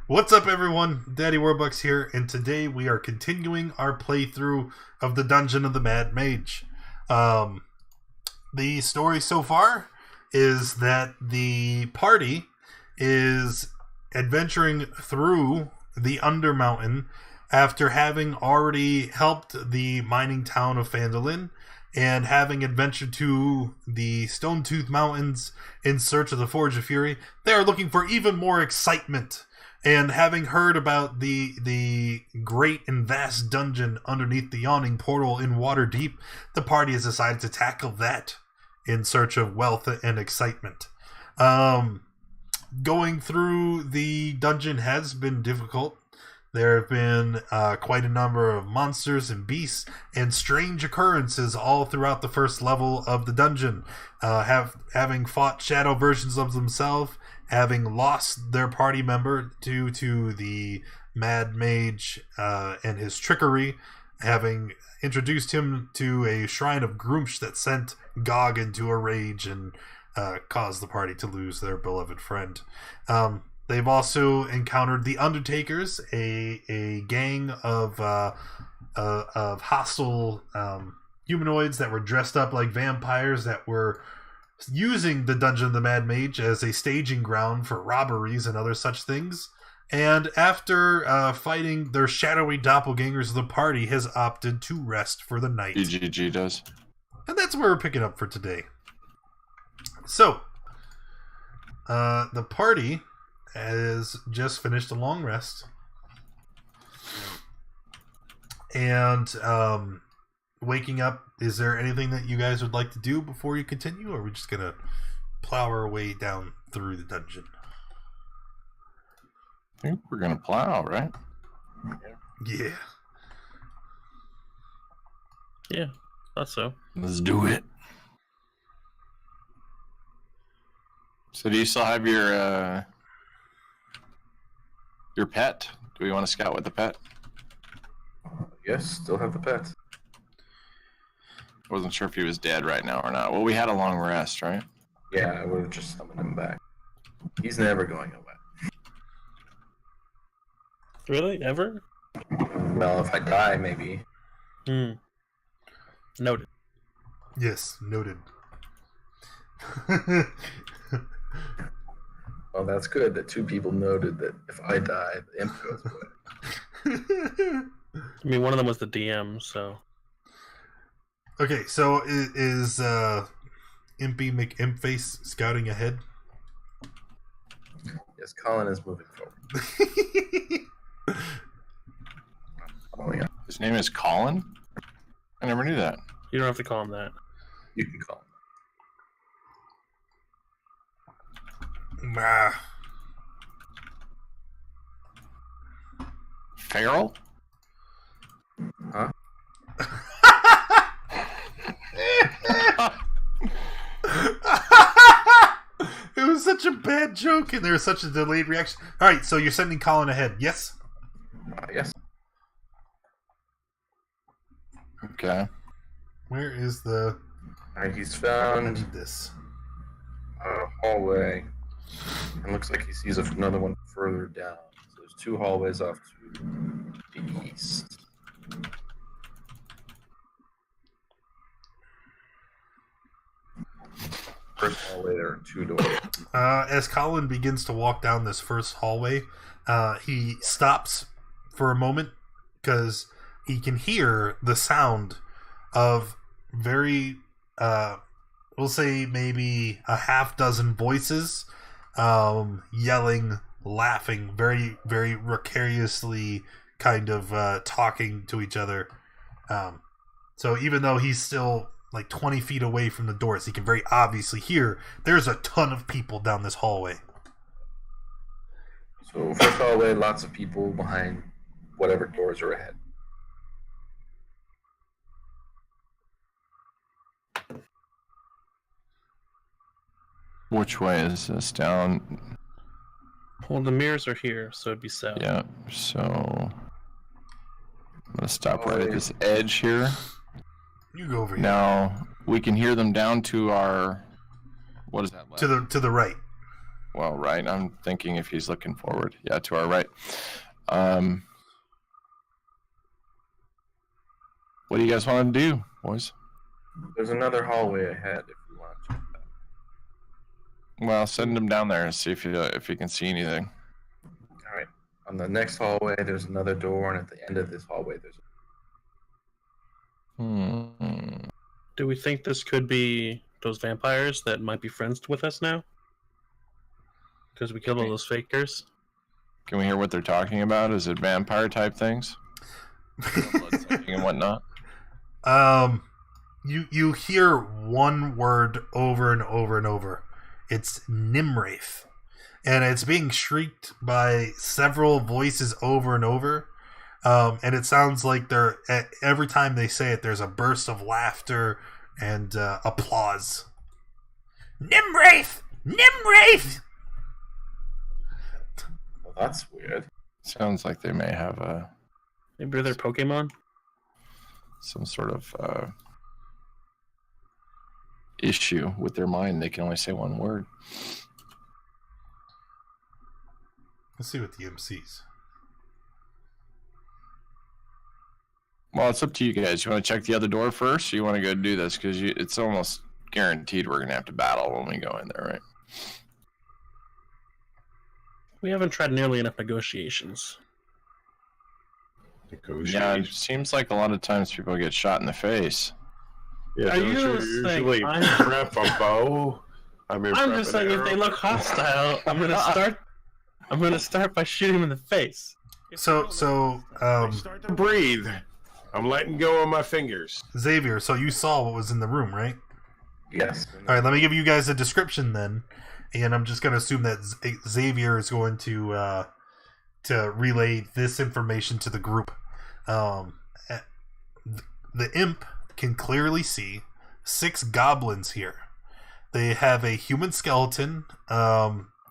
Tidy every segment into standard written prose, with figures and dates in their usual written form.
What's up, everyone? Daddy Warbucks here, and today we are continuing our playthrough of the Dungeon of the Mad Mage. The story so far is that the party is adventuring through the Undermountain after having already helped the mining town of Phandalin and having adventured to the Stone-Tooth Mountains in search of the Forge of Fury. They are looking for even more excitement. And having heard about the great and vast dungeon underneath the yawning portal in Waterdeep, the party has decided to tackle that in search of wealth and excitement. Going through the dungeon has been difficult. There have been quite a number of monsters and beasts and strange occurrences all throughout the first level of the dungeon. Having fought shadow versions of themselves, having lost their party member due to the Mad Mage and his trickery, having introduced him to a shrine of Groomsh that sent Gog into a rage and caused the party to lose their beloved friend. They've also encountered the Undertakers, a gang of hostile humanoids that were dressed up like vampires that were using the Dungeon of the Mad Mage as a staging ground for robberies and other such things. And after fighting their shadowy doppelgangers, the party has opted to rest for the night. GG does. And that's where we're picking up for today. So, the party has just finished a long rest. And waking up, is there anything that you guys would like to do before you continue, or are we just gonna plow our way down through the dungeon? I think we're gonna plow, right? Yeah. Yeah, thought so. Let's do it. So do you still have your pet? Do we want to scout with the pet? Yes, still have the pet. Wasn't sure if he was dead right now or not. Well, we had a long rest, right? Yeah, I would have just summoned him back. He's never going away. Really? Ever? Well, if I die, maybe. Noted. Yes, noted. Well, that's good that two people noted that if I die, the imp goes away. I mean, one of them was the DM, so. Okay, so is Impy McImpface scouting ahead? Yes, Colin is moving forward. Oh, yeah. His name is Colin? I never knew that. You don't have to call him that. You can call him. Nah. Farrell? Huh? It was such a bad joke, and there was such a delayed reaction. All right, so you're sending Colin ahead, yes? Yes. Okay. Where is the? Alright, he's I found need this. a hallway. And looks like he sees another one further down. So there's two hallways off to the east. First hallway, there are two doors. As Colin begins to walk down this first hallway, he stops for a moment because he can hear the sound of very, we'll say maybe a half dozen voices, yelling, laughing, very, very precariously kind of talking to each other. So even though he's still like 20 feet away from the doors, he can very obviously hear there's a ton of people down this hallway. So first hallway, lots of people behind whatever doors are ahead. Which way is this? Down? Well, the mirrors are here, so it'd be south. Yeah, so I'm gonna stop right at this edge here. You go over here. Now we can hear them down to our. What is that? Left? To the right. Well, right. I'm thinking if he's looking forward. Yeah, to our right. What do you guys want to do, boys? There's another hallway ahead if you want to check that. Well, send him down there and see if he can see anything. All right. On the next hallway, there's another door, and at the end of this hallway, there's. Do we think this could be those vampires that might be friends with us now? Because we killed all those fakers? Can we hear what they're talking about? Is it vampire type things? Blood sucking and whatnot? You hear one word over and over and over. It's Nimwraith. And it's being shrieked by several voices over and over. And it sounds like they're every time they say it, there's a burst of laughter and applause. Nimwraith! Nimwraith! Well, that's weird. Sounds like they may have Maybe they're Pokemon? some sort of issue with their mind. They can only say one word. Let's see what the MC's. Well, it's up to you guys. You want to check the other door first, or you want to go do this? Because it's almost guaranteed we're going to have to battle when we go in there, right? We haven't tried nearly enough negotiations. Yeah, it seems like a lot of times people get shot in the face. Yeah, Are don't you usually saying I'm- prep a bow? I'm just saying, if they look hostile, I'm gonna start by shooting them in the face. So start to breathe. I'm letting go of my fingers. Xavier, so you saw what was in the room, right? Yes. All right, let me give you guys a description then, and I'm just going to assume that Xavier is going to relay this information to the group. The imp can clearly see 6 goblins here. They have a human skeleton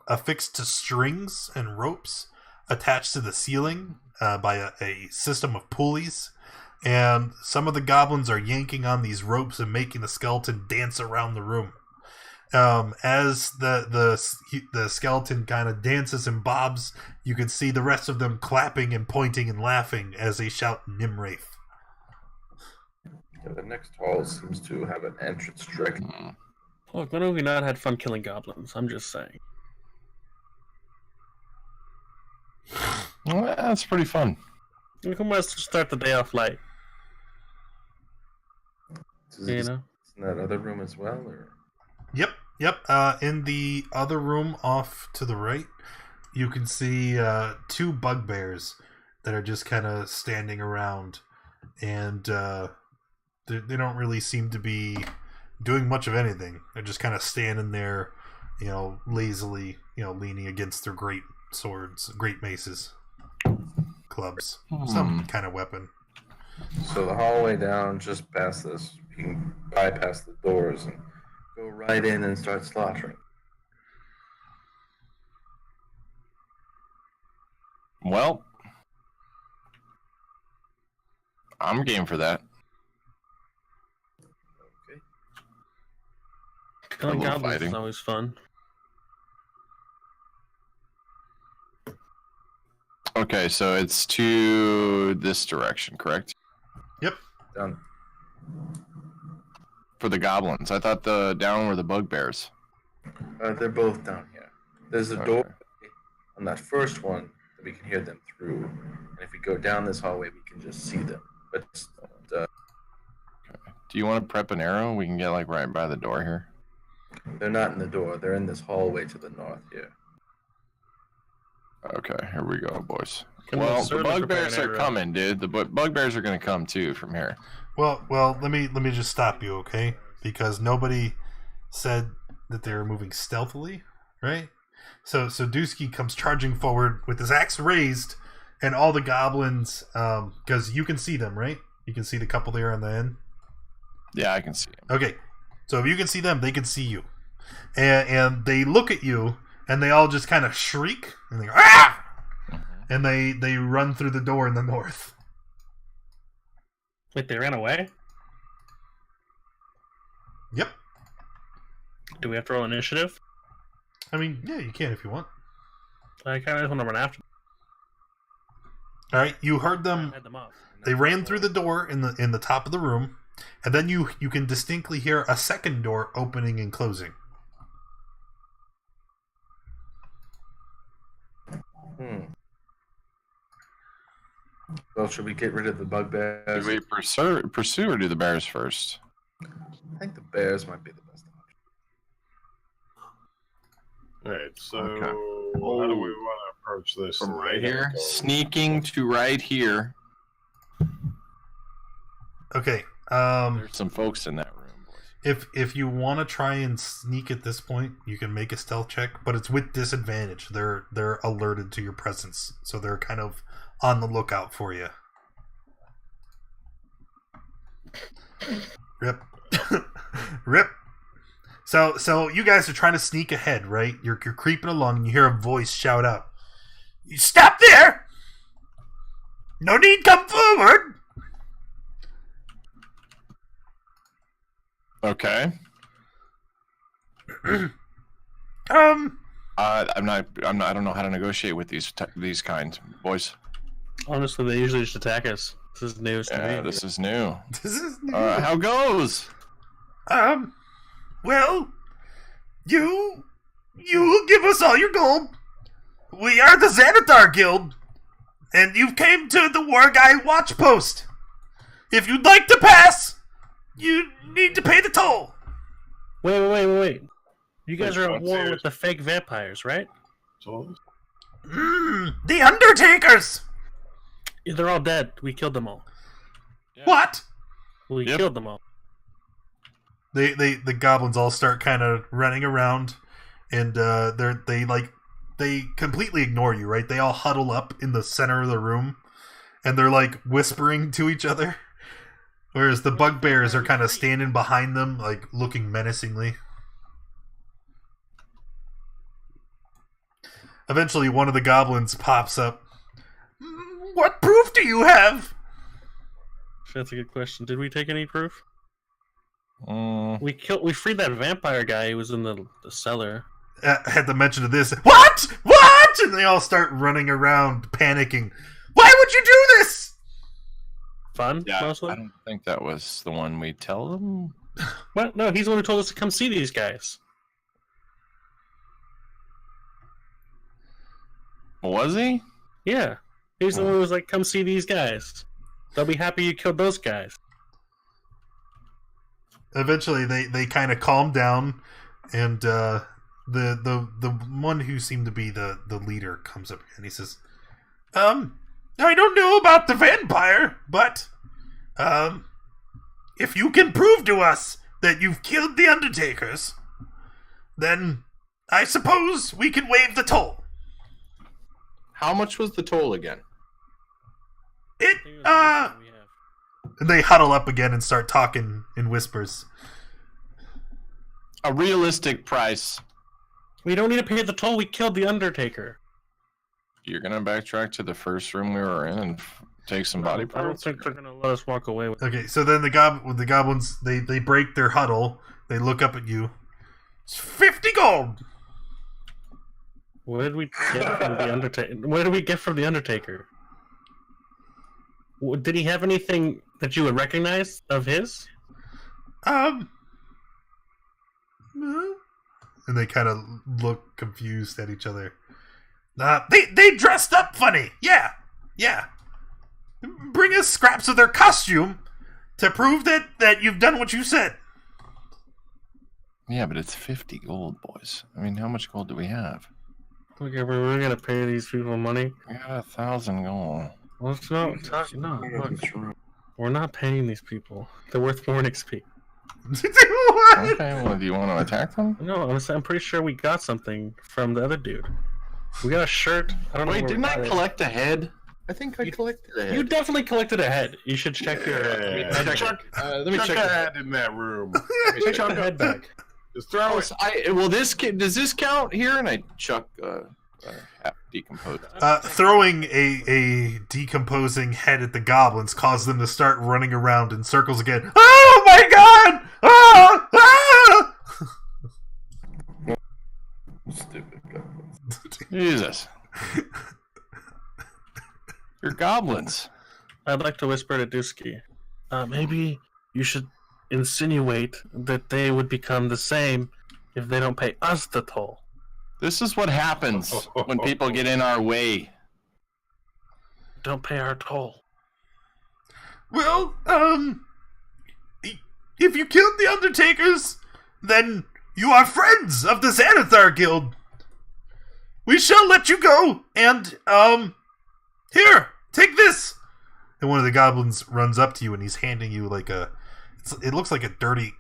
affixed to strings and ropes attached to the ceiling by a system of pulleys. And some of the goblins are yanking on these ropes and making the skeleton dance around the room. As the skeleton kind of dances and bobs, you can see the rest of them clapping and pointing and laughing as they shout Nimwraith. Yeah, the next hall seems to have an entrance directly. Look, when have we not had fun killing goblins? I'm just saying. Well, that's pretty fun. We can just start the day off light. Is You this know? in that other room as well, or? Yep. In the other room off to the right, you can see 2 bugbears that are just kind of standing around, and they don't really seem to be doing much of anything. They're just kind of standing there, lazily, leaning against their great swords, great maces, clubs, some kind of weapon. So the hallway down, just past this, you can bypass the doors and go right in and start slaughtering. Well, I'm game for that. Okay. Killing A little goblins fighting. is always fun. Okay, so it's to this direction, correct? Yep. Done. For the goblins. I thought the down were the bugbears. They're both down here. There's a door on that first one that we can hear them through, and if we go down this hallway, we can just see them. But Do you want to prep an arrow? We can get like right by the door here. they're not in the door. They're in this hallway to the north here. Okay, here we go, boys. Can we Well, the certainly prepare bugbears an are arrow? coming, dude. The bugbears are going to come too from here. Well, let me just stop you, okay? Because nobody said that they were moving stealthily, right? So Dusky comes charging forward with his axe raised, and all the goblins, because you can see them, right? You can see the couple there on the end. Yeah, I can see him. Okay, so if you can see them, they can see you, and they look at you, and they all just kind of shriek, and they go, ah! And they run through the door in the north. Wait, they ran away? Yep. Do we have to roll initiative? I mean, yeah, you can if you want. I kind of just want to run after them. All right, you heard them. Head them off. They ran through the door in the top of the room, and then you can distinctly hear a second door opening and closing. Well, should we get rid of the bugbears? Do we pursue or do the bears first? I think the bears might be the best option. Alright, so Okay. how do we want to approach this? From right here? Sneaking to right here. Okay. There's some folks in that room, boys. If you want to try and sneak at this point, you can make a stealth check, but it's with disadvantage. They're alerted to your presence, so they're kind of on the lookout for you. Rip. Rip. So you guys are trying to sneak ahead, right? You're creeping along and you hear a voice shout out, "You stop there! No need come forward!" Okay. I don't know how to negotiate with these kinds, boys. Honestly, they usually just attack us. This is news to me. This is new. This is new. How goes? Well, you will give us all your gold. We are the Xanathar Guild, and you came to the War Guy Watch Post. If you'd like to pass, you need to pay the toll. Wait. You guys Which are at ones war here? with the fake vampires, right? So, The Undertakers. Yeah, they're all dead. We killed them all. Yeah. What? We Yep. killed them all. The goblins all start kind of running around, and they completely ignore you, right? They all huddle up in the center of the room, and they're like whispering to each other, whereas the bugbears are kind of standing behind them, like looking menacingly. Eventually, one of the goblins pops up. What proof do you have? That's a good question. Did we take any proof? Mm, We freed that vampire guy who was in the cellar. Had the mention of this. What? What? And they all start running around, panicking. Why would you do this? Fun, yeah, mostly? I don't think that was the one we tell them. What? No, he's the one who told us to come see these guys. Was he? Yeah. He's the one who was like, come see these guys. They'll be happy you killed those guys. Eventually, they kind of calm down, and the one who seemed to be the leader comes up and he says, I don't know about the vampire, but if you can prove to us that you've killed the Undertakers, then I suppose we can waive the toll. How much was the toll again? It And they huddle up again and start talking in whispers. A realistic price. We don't need to pay the toll. We killed the Undertaker. You're gonna backtrack to the first room we were in and take some body I don't parts? think they're gonna let us walk away with. Okay, so then the goblins they break their huddle. They look up at you. It's 50 gold. What did we get from the Undertaker? What did we get from the Undertaker? Did he have anything that you would recognize of his? And they kind of look confused at each other. They dressed up funny. Yeah. Bring us scraps of their costume to prove that you've done what you said. Yeah, but it's 50 gold, boys. I mean, how much gold do we have? Okay, we're gonna pay these people money. We got 1,000 gold. Let's not talk. No, look, we're not paying these people. They're worth more XP. What? Okay, well, do you want to attack them? No, I'm pretty sure we got something from the other dude. We got a shirt. I don't know. Wait, where we didn't I got it. collect a head? I think I collected a head. You definitely collected a head. You should check your. Yeah. Let me Chuck check. a head in that room. Check your head back. Just throw it. Does this count here? And I chuck half decomposed. Throwing a decomposing head at the goblins caused them to start running around in circles again. Oh my god! Ah! Ah! Stupid. Jesus. You're goblins. I'd like to whisper to Dusky. Maybe you should insinuate that they would become the same if they don't pay us the toll. This is what happens when people get in our way. Don't pay our toll. Well, if you killed the Undertakers, then you are friends of the Xanathar Guild. We shall let you go, and, here, take this. And one of the goblins runs up to you, and he's handing you like it looks like a dirty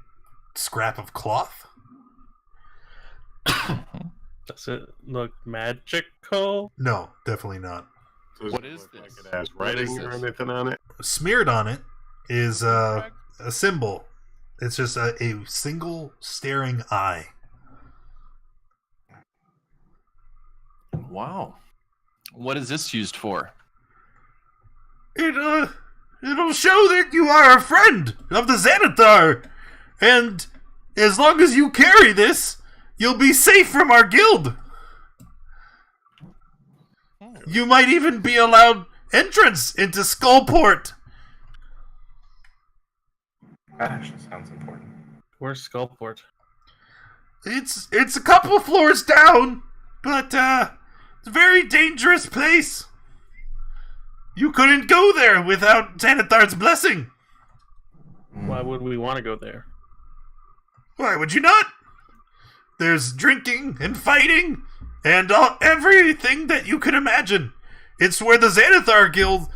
scrap of cloth. Does it look magical? No, definitely not. Does What it is look this? Like it has What is writing or this? anything on it? Smeared on it is a symbol. It's just a single staring eye. Wow. What is this used for? It'll show that you are a friend of the Xanathar, and as long as you carry this, you'll be safe from our guild. You might even be allowed entrance into Skullport. That actually sounds important. Where's Skullport? It's a couple floors down, but it's a very dangerous place. You couldn't go there without Xanathar's blessing. Why would we want to go there? Why would you not? There's drinking and fighting and everything that you can imagine. It's where the Xanathar Guild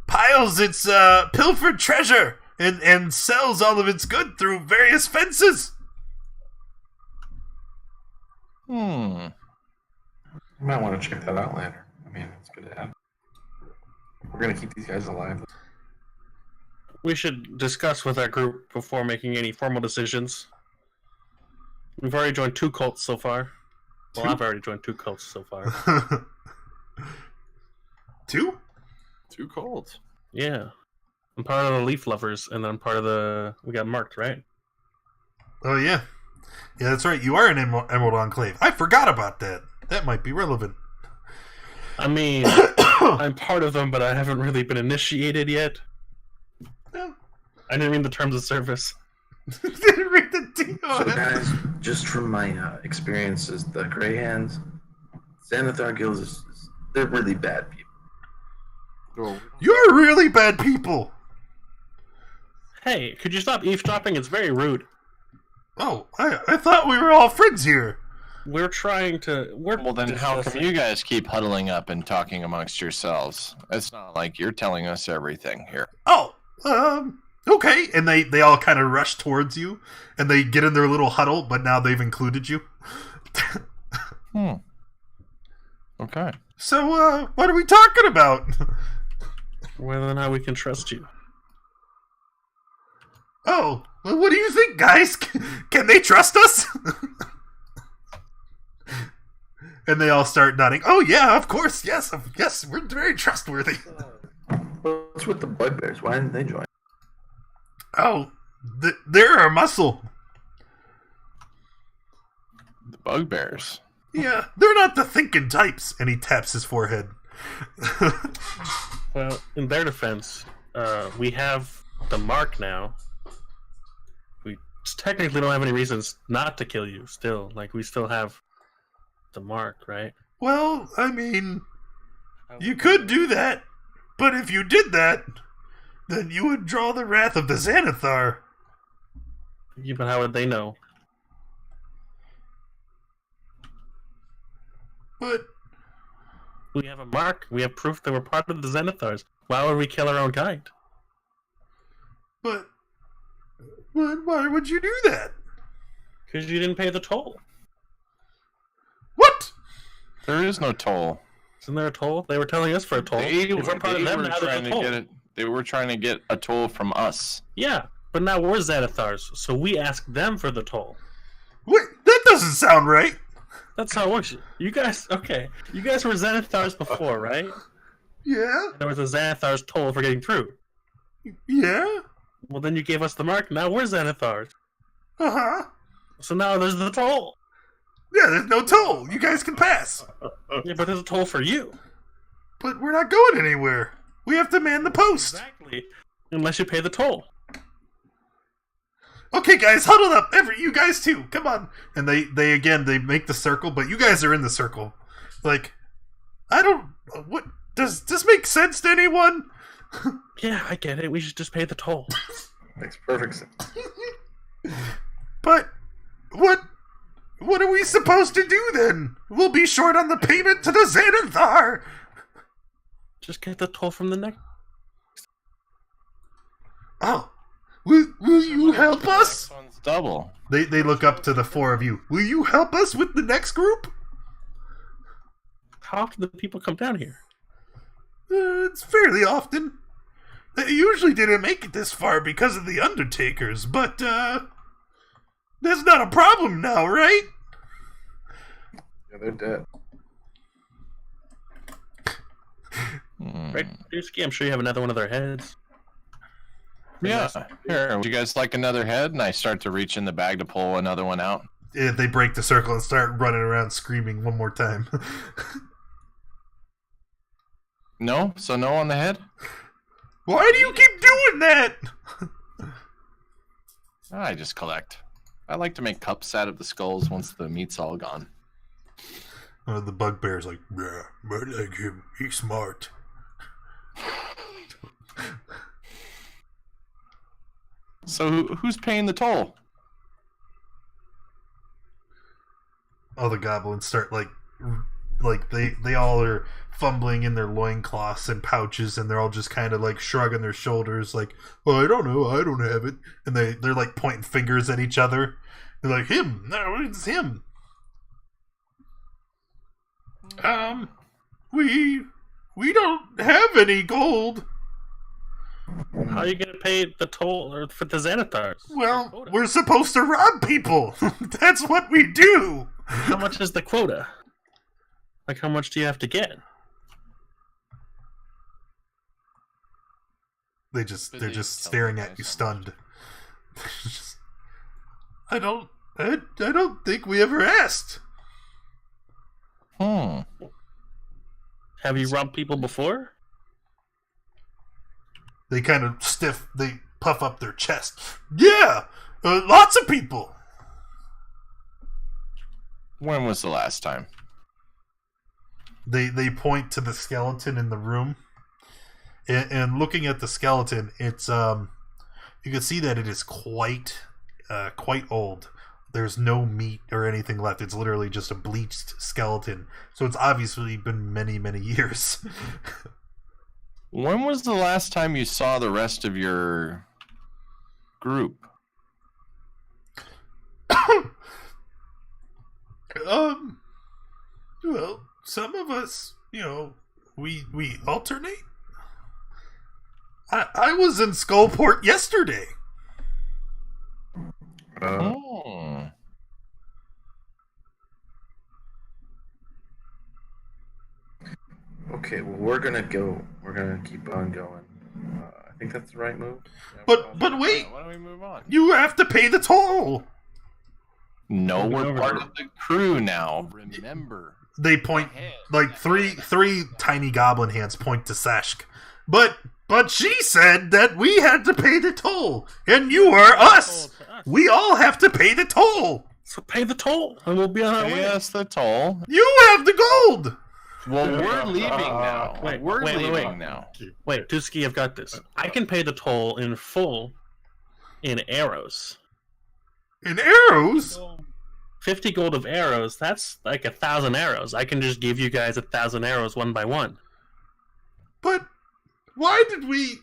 piles its pilfered treasure and sells all of its good through various fences. You might want to check that out later. I mean, it's good to have. We're gonna keep these guys alive. We should discuss with our group before making any formal decisions. We've already joined 2 cults so far. Well, I've already joined 2 cults so far. 2? Too cold. Yeah. I'm part of the Leaf Lovers, and then I'm part of the... We got marked, right? Oh, yeah. Yeah, that's right. You are an Emerald Enclave. I forgot about that. That might be relevant. I mean, I'm part of them, but I haven't really been initiated yet. Yeah. I didn't read the terms of service. Didn't read the deal. So, guys, just from my experiences, the Grey Hands, Xanathar Guild they're really bad people. You're really bad people. Hey, could you stop eavesdropping? It's very rude. Oh, I thought we were all friends here. We're trying to... Well, then how come you guys keep huddling up and talking amongst yourselves? It's not like you're telling us everything here. Oh, okay. And they all kind of rush towards you, and they get in their little huddle, but now they've included you. Okay. So, what are we talking about? Whether or not we can trust you. Oh, well, what do you think, guys? Can they trust us? And they all start nodding. Oh, yeah, of course. Yes, we're very trustworthy. What's with the bugbears? Why didn't they join? Oh, they're our muscle. The bugbears. Yeah, they're not the thinking types. And he taps his forehead. Well, in their defense, we have the mark now. We technically don't have any reasons not to kill you still. Like, we still have the mark, right? Well, I mean, you could do that. But if you did that, then you would draw the wrath of the Xanathar. Yeah, but how would they know? But We have a mark. We have proof that we're part of the Xanathars. Why would we kill our own kind? But why would you do that? Because you didn't pay the toll. What? There is no toll. Isn't there a toll? They were telling us for a toll. If we're part of them, now there's a toll. They were trying to get a toll from us. Yeah, but now we're Xanathars, so we ask them for the toll. Wait, that doesn't sound right. That's how it works. You guys, okay. You guys were Xanathars before, right? Yeah? There was a Xanathar's toll for getting through. Yeah? Well, then you gave us the mark. Now we're Xanathars. Uh-huh. So now there's the toll. Yeah, there's no toll. You guys can pass. Yeah, but there's a toll for you. But we're not going anywhere. We have to man the post. Exactly. Unless you pay the toll. Okay, guys, huddle up. You guys too. Come on. And they make the circle, but you guys are in the circle. Like, what does this make sense to anyone? Yeah, I get it. We should just pay the toll. Makes perfect sense. But what are we supposed to do then? We'll be short on the payment to the Xanathar. Just get the toll from the next. Oh, will you help us? Next one's double. They look up to the four of you. Will you help us with the next group? How often do people come down here? It's fairly often. They usually didn't make it this far because of the Undertakers, but that's not a problem now, right? Yeah, they're dead. Right, Dusky? I'm sure you have another one of their heads. Yeah. Here, would you guys like another head? And I start to reach in the bag to pull another one out. They break the circle and start running around screaming one more time. No? So no on the head? Why do you keep doing that? I just collect. I like to make cups out of the skulls once the meat's all gone. The bugbear's like, yeah, I like him. He's smart. So who's paying the toll? All the goblins start like they all are fumbling in their loincloths and pouches, and they're all just kind of like shrugging their shoulders like, well, I don't know, I don't have it. And they're like pointing fingers at each other. They're like, him, no, it's him. We don't have any gold. How are you going to pay the toll or for the Xanathars? Well, we're supposed to rob people. That's what we do. How much is the quota? Like, how much do you have to get? They're just staring at you, stunned. I don't think we ever asked. Hmm. Have you robbed people before? They kind of they puff up their chest. Yeah, lots of people. When was the last time? They point to the skeleton in the room, and looking at the skeleton, it's you can see that it is quite old. There's no meat or anything left. It's literally just a bleached skeleton. So it's obviously been many, many years. When was the last time you saw the rest of your group? Well, some of us, we alternate. I was in Skullport yesterday. Okay, well, we're gonna go. We're gonna keep on going. I think that's the right move. But wait, Why don't we move on? you have to pay the toll. No, we're part of the crew now. Remember. They point like three tiny goblin hands point to Sashk. But she said that we had to pay the toll, and you are us. We all have to pay the toll. So pay the toll, and we'll be on our way. Pay us the toll. You have the gold. Well, we're leaving now. We're leaving now. Wait, Dusky, I've got this. I can pay the toll in full in arrows. In arrows? 50 gold of arrows, that's like 1,000 arrows. I can just give you guys 1,000 arrows one by one. But why would we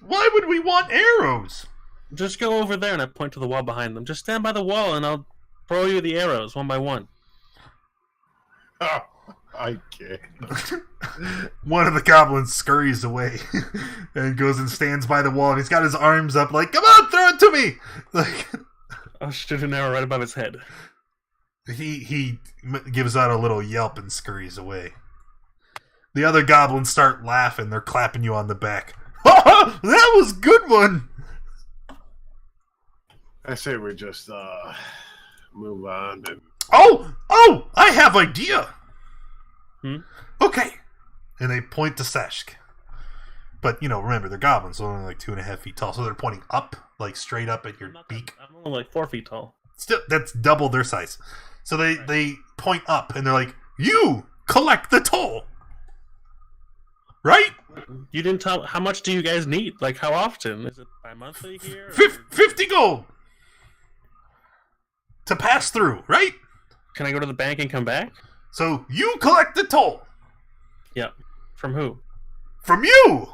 want arrows? Just go over there and I point to the wall behind them. Just stand by the wall and I'll throw you the arrows one by one. Oh, I can't. One of the goblins scurries away and goes and stands by the wall, and he's got his arms up like, come on, throw it to me! Like, I'll shoot an arrow right above his head. He gives out a little yelp and scurries away. The other goblins start laughing. They're clapping you on the back. That was a good one! I say we just move on. And Oh! I have idea. Okay, and they point to Sashk. But remember they're goblins, so they're only like 2.5 feet tall, so they're pointing up, like straight up at your beak. I'm only like 4 feet tall. Still, that's double their size. So they point up and they're like, "You collect the toll." Right? You didn't tell. How much do you guys need? Like, how often? Is it bi-monthly here? 50 gold to pass through, right? Can I go to the bank and come back? So you collect the toll. Yeah. From who? From you.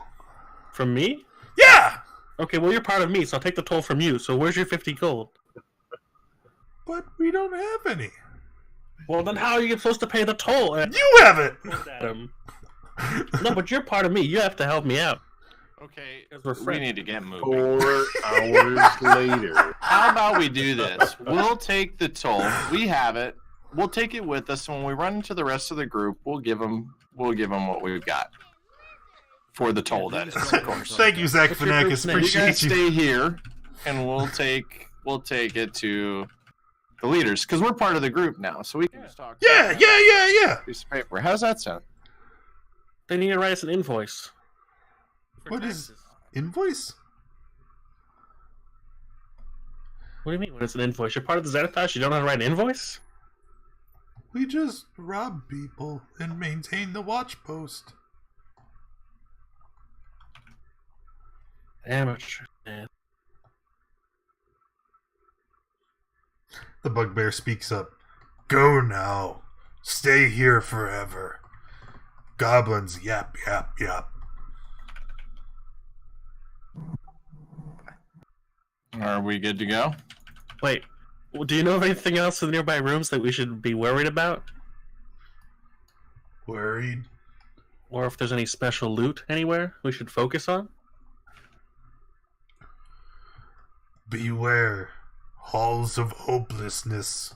From me? Yeah. Okay, well, you're part of me, so I'll take the toll from you. So where's your 50 gold? But we don't have any. Well, then how are you supposed to pay the toll? You have it. No, but you're part of me. You have to help me out. Okay, We're we friends. need to get moving. 4 hours later. How about we do this? We'll take the toll. We have it. We'll take it with us. When we run into the rest of the group, we'll give them what we've got for the toll. That is, of course. Thank you, Zach Fanakis. You Appreciate guys you. stay here, and we'll take it to the leaders because we're part of the group now, so we can just talk. Yeah. Piece of paper. How's that sound? They need to write us an invoice. For What is taxes. invoice? What do you mean when it's an invoice? You're part of the Xanathar, you don't know how to write an invoice? We just rob people and maintain the watch post. Amateur, man. The bugbear speaks up. Go now. Stay here forever. Goblins yap, yap, yap. Are we good to go? Wait, do you know of anything else in the nearby rooms that we should be worried about? Worried? Or if there's any special loot anywhere we should focus on? Beware. Halls of hopelessness.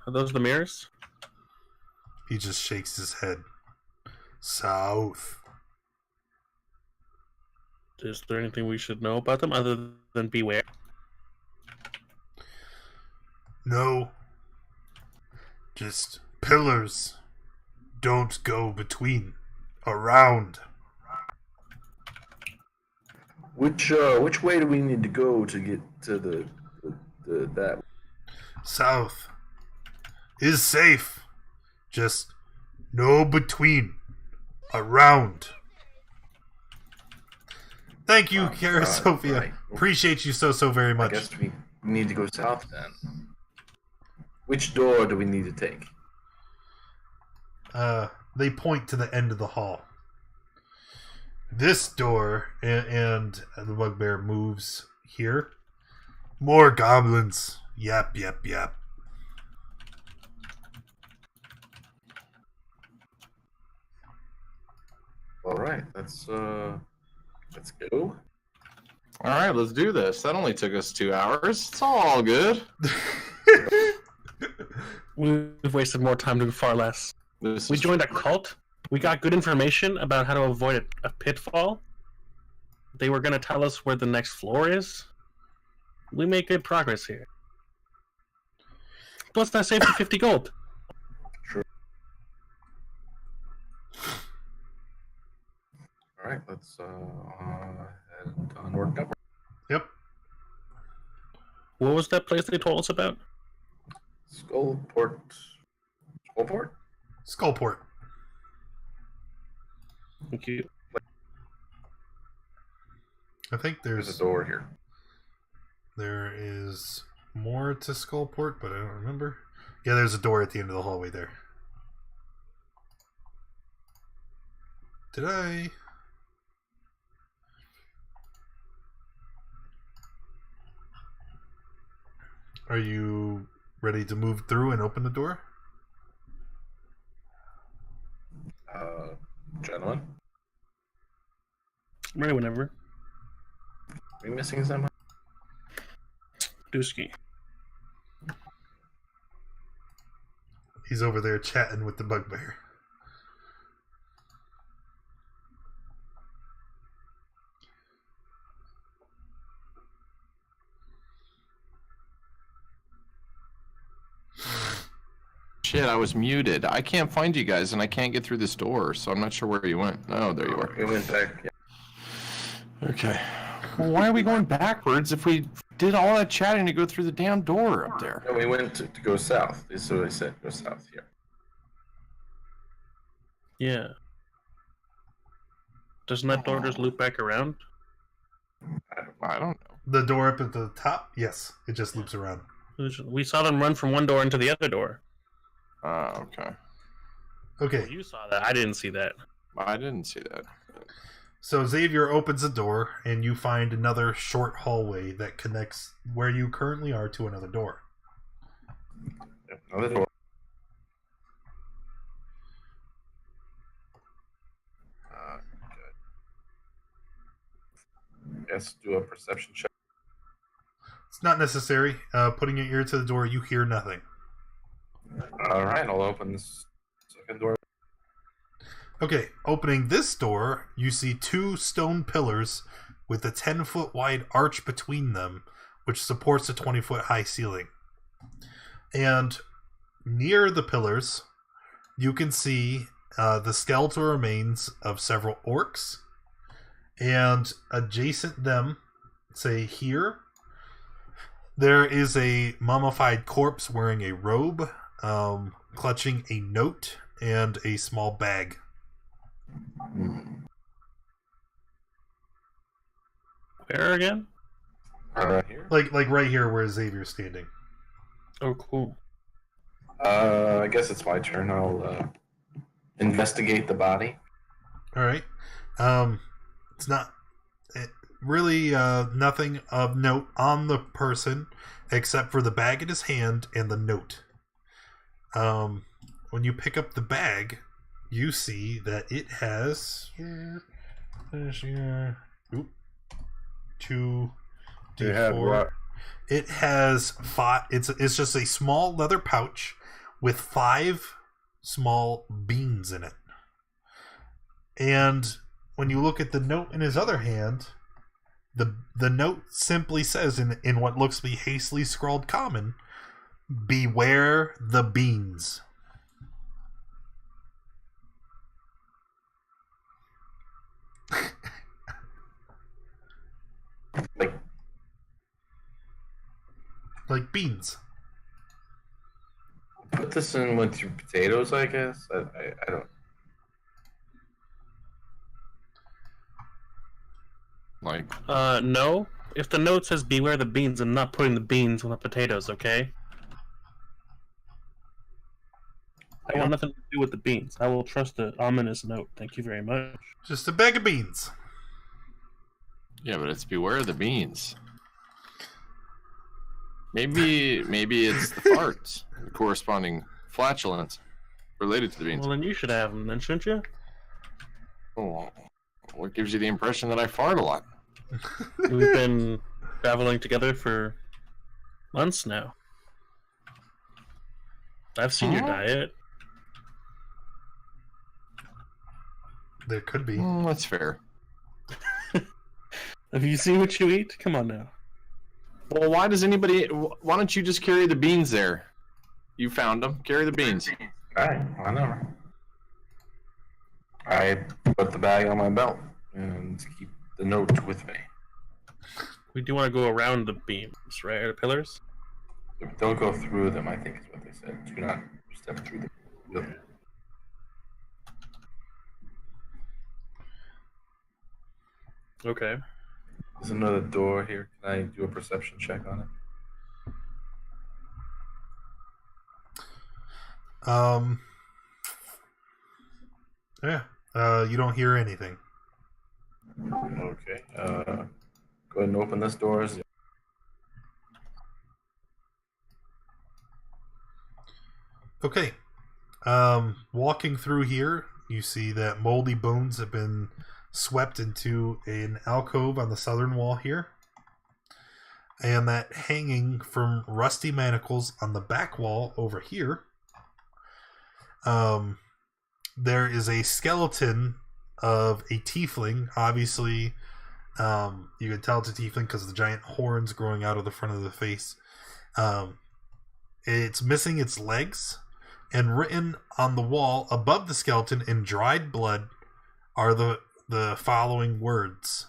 Are those the mirrors? He just shakes his head. South. Is there anything we should know about them other than beware? No. Just pillars. Don't go between. Around. Which way do we need to go to get to the that? South. Is safe. Just no between. Around. Thank you, Kara Sophia. right. Appreciate you so very I much. guess we need to go south then. Which door do we need to take? They point to the end of the hall. This door, and the bugbear moves here. More goblins. Yap, yap, yap. All right, let's go. All right, let's do this. That only took us 2 hours. It's all good. We've wasted more time doing far less. This We is- joined a cult. We got good information about how to avoid a pitfall. They were going to tell us where the next floor is. We made good progress here. Plus, that saved you 50 gold. All right, let's head onward. Upward. Yep. What was that place they told us about? Skullport. Skullport? Skullport. Thank you. I think There's there's a door here. there is more to Skullport, but I don't remember. Yeah, there's a door at the end of the hallway there. Did I? Are you ready to move through and open the door? Gentlemen, I'm ready whenever. are we missing someone? Dusky. He's over there chatting with the bugbear. shit, I was muted. I can't find you guys, and I can't get through this door, so I'm not sure where you went. Oh, there you are. We went back. Yeah. Okay. Well, why are we going backwards if we did all that chatting to go through the damn door up there? No, we went to go south. This is what I said. Go south here. Yeah. Doesn't that door just loop back around? I don't know. The door up at the top? Yes, it just loops around. We saw them run from one door into the other door. Okay. Okay, Well, you saw that. I didn't see that. I didn't see that. so Xavier opens the door, and you find another short hallway that connects where you currently are to another door. Another door. Good. Let's do a perception check. It's not necessary. Putting your ear to the door, you hear nothing. All right, I'll open this second door. Okay, opening this door, you see 2 stone pillars with a 10-foot wide arch between them, which supports a 20-foot high ceiling. And near the pillars, you can see the skeletal remains of several orcs. And adjacent them, say here, there is a mummified corpse wearing a robe, clutching a note and a small bag. Where again? Right here. Like right here where Xavier's standing. Oh, cool. I guess it's my turn. I'll investigate the body. All right. It's not really nothing of note on the person except for the bag in his hand and the note. When you pick up the bag, you see that it has 2 They have D4. what? It has 5. It's just a small leather pouch with 5 small beans in it. And when you look at the note in his other hand, the note simply says in what looks to be hastily scrawled common, "Beware the beans." Like, Like beans. put this in with your potatoes, I guess. I don't. Like, No. If the note says beware the beans, I'm not putting the beans with the potatoes, okay? I want nothing to do with the beans. I will trust the ominous note. Thank you very much. Just a bag of beans. yeah, but it's beware the beans. Maybe it's the farts, the corresponding flatulence related to the beans. Well, then you should have them, then, shouldn't you? Oh, what gives you the impression that I fart a lot? We've been traveling together for months now. I've seen your diet. There could be. That's fair. Have you seen what you eat? Come on now. Well, why don't you just carry the beans there? You found them. Carry the beans. All right, I know. I put the bag on my belt and keep the note with me. We do want to go around the beams, right? Or the pillars? Don't go through them, I think is what they said. Do not step through them. Okay. There's another door here. Can I do a perception check on it? Yeah. You don't hear anything. Okay. Go ahead and open this door. Okay. Walking through here, you see that moldy bones have been swept into an alcove on the southern wall here. And that hanging from rusty manacles on the back wall over here, there is a skeleton of a tiefling. Obviously, you can tell it's a tiefling because of the giant horns growing out of the front of the face. It's missing its legs, and written on the wall above the skeleton in dried blood are the following words.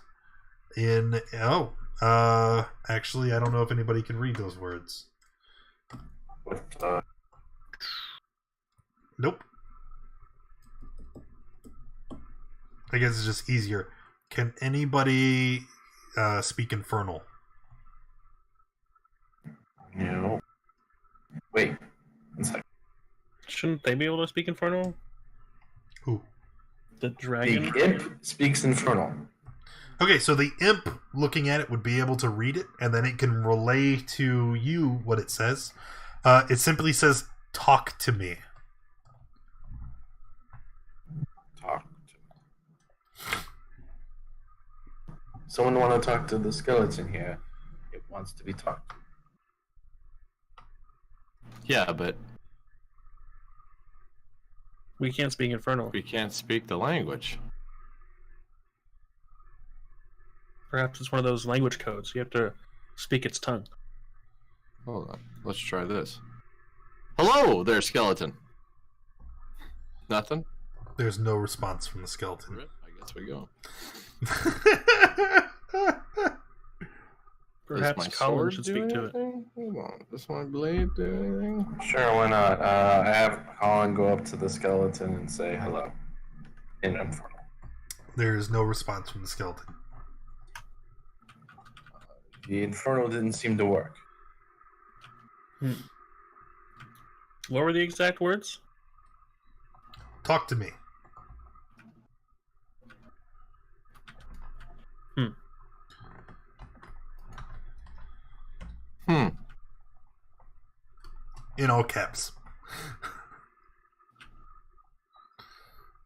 Actually, I don't know if anybody can read those words. Nope. I guess it's just easier. Can anybody speak Infernal? No. Wait. One second. Shouldn't they be able to speak Infernal? Who? The dragon? The imp speaks Infernal. Okay, so the imp looking at it would be able to read it, and then it can relay to you what it says. It simply says, "Talk to me." Talk to me. Someone want to talk to the skeleton here. It wants to be talked to. Yeah, but We can't speak Infernal. we can't speak the language. Perhaps it's one of those language codes. You have to speak its tongue. Hold on. Let's try this. Hello there, skeleton. Nothing? There's no response from the skeleton. I guess we go. Perhaps Colin should speak to it. Hold on. Does my blade do anything? Sure, why not? I have Colin go up to the skeleton and say hello in Infernal. There's no response from the skeleton. The Infernal didn't seem to work. What were the exact words? Talk to me. In all caps.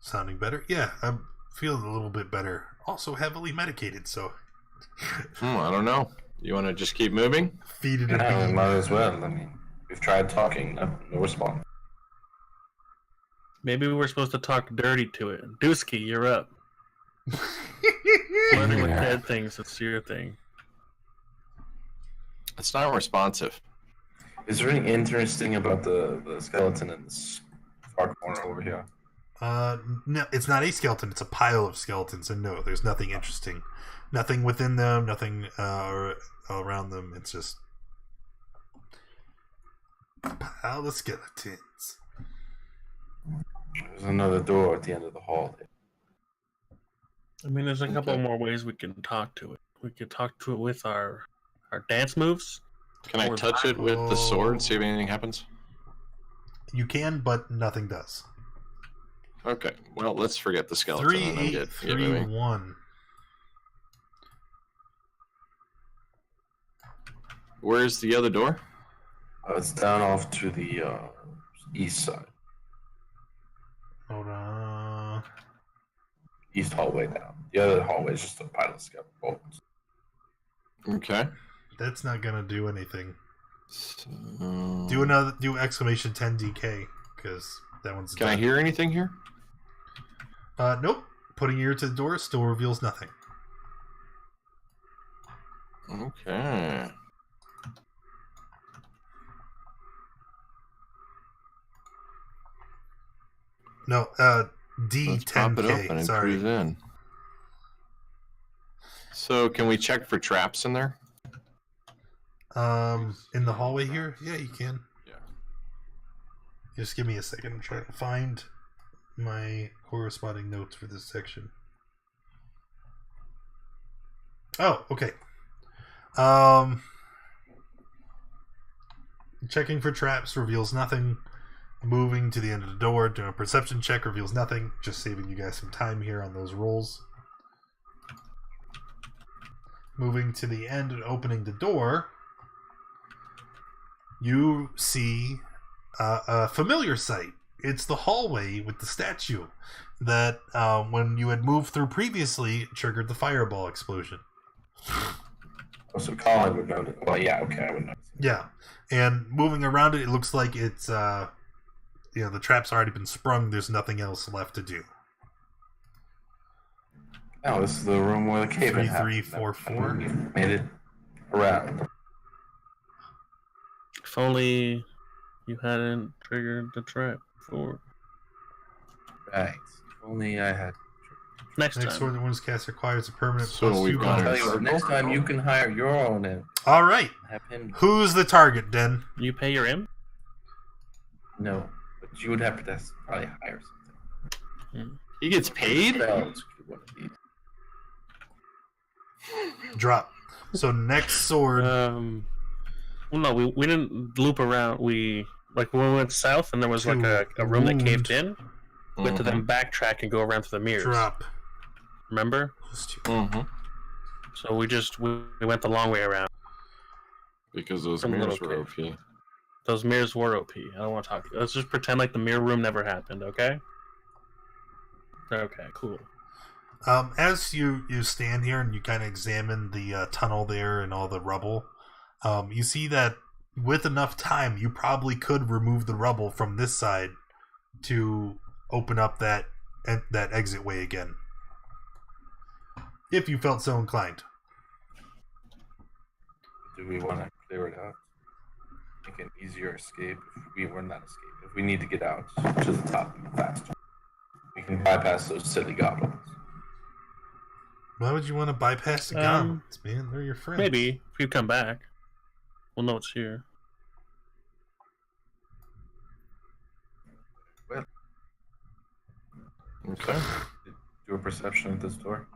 Sounding better? Yeah, I'm feeling a little bit better. Also heavily medicated, so I don't know. You want to just keep moving? feed it in Yeah, we me. might as well. I mean, we've tried talking, no response. Maybe we were supposed to talk dirty to it. Dusky, you're up. Flirting with dead things, it's your thing. It's not responsive. Is there anything interesting about the skeleton in this far corner over here? No, it's not a skeleton. It's a pile of skeletons, and no, there's nothing interesting. Nothing within them. Nothing around them. It's just a pile of skeletons. There's another door at the end of the hall. I mean, there's a couple Okay. more ways we can talk to it. We could talk to it with our dance moves. Can I touch it with the sword, see if anything happens? You can, but nothing does. Okay, well, let's forget the skeleton. 3, and I'm 8, good. 3, 1. Where's the other door? It's down off to the east side. Hold on. East hallway down. The other hallway is just a pile of skeletons. Okay. That's not gonna do anything. So... Do exclamation 10 DK because that one's. Can I done. hear anything here? Nope. Putting ear to the door still reveals nothing. Okay. No. Let's pop it open D10K. and Sorry. cruise in. So, can we check for traps in there? In the hallway here? Yeah, you can. Yeah. Just give me a second. I'm trying to find my corresponding notes for this section. Oh, okay. Checking for traps reveals nothing. Moving to the end of the door, doing a perception check reveals nothing. Just saving you guys some time here on those rolls. Moving to the end and opening the door, you see a familiar sight. It's the hallway with the statue that, when you had moved through previously, triggered the fireball explosion. Oh, so Colin would know. Well, yeah, okay, I would know. Yeah, and moving around it, it looks like it's, the trap's already been sprung. There's nothing else left to do. Oh, this is the room where the cave 3, happened. 3, 4, 4. We've made it around. If only you hadn't triggered the trap. 4. Right. Only I had. Next Next time. sword that one's cast requires a permanent So plus we've 2 got I'll tell bonus. you what, next time you can hire your own and All right. have him. Who's the target, Den? You pay your imp? No, but you would have to probably hire something. He gets paid? Spells could one of these. Drop. So next sword. Well, no, we didn't loop around. We when we went south and there was like a room that caved in. We had to then backtrack and go around to the mirrors. Drop. Remember? Mm-hmm. So we went the long way around. Because those Some mirrors little were OP. Those mirrors were OP. I don't want to talk to you. Let's just pretend like the mirror room never happened, okay? Okay, cool. As you stand here and you kind of examine the tunnel there and all the rubble, you see that with enough time, you probably could remove the rubble from this side to open up that exit way again, if you felt so inclined. Do we want to clear it out? Make an easier escape. If we need to get out to the top faster, we can bypass those silly goblins. Why would you want to bypass the goblins, man? They're your friends. Maybe if you come back, we'll know it's here. Well, Okay. do a perception at this door.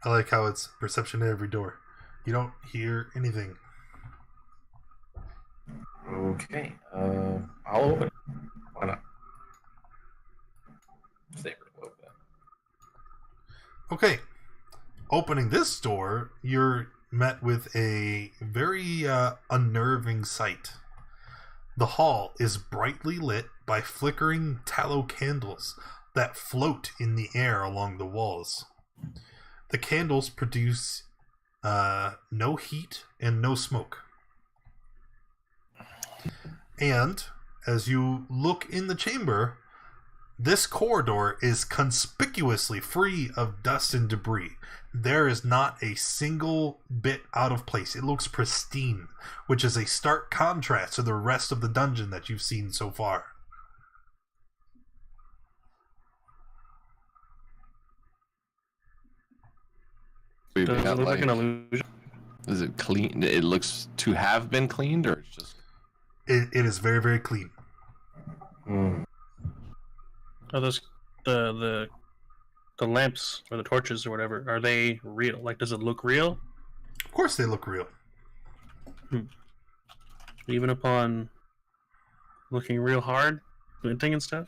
I like how it's perception at every door. You don't hear anything. Okay. I'll open it. Why not? Stay pretty low then. Okay. Opening this door, you're met with a very unnerving sight. The hall is brightly lit by flickering tallow candles that float in the air along the walls. The candles produce no heat and no smoke. And as you look in the chamber, this corridor is conspicuously free of dust and debris. There is not a single bit out of place. It looks pristine, which is a stark contrast to the rest of the dungeon that you've seen so far. We've Does it got, look like an illusion? is it clean? It looks to have been cleaned, or it's just. It is very, very clean. Are those the lamps or the torches or whatever? Are they real? Like, does it look real? Of course they look real. Even upon looking real hard, glinting and stuff?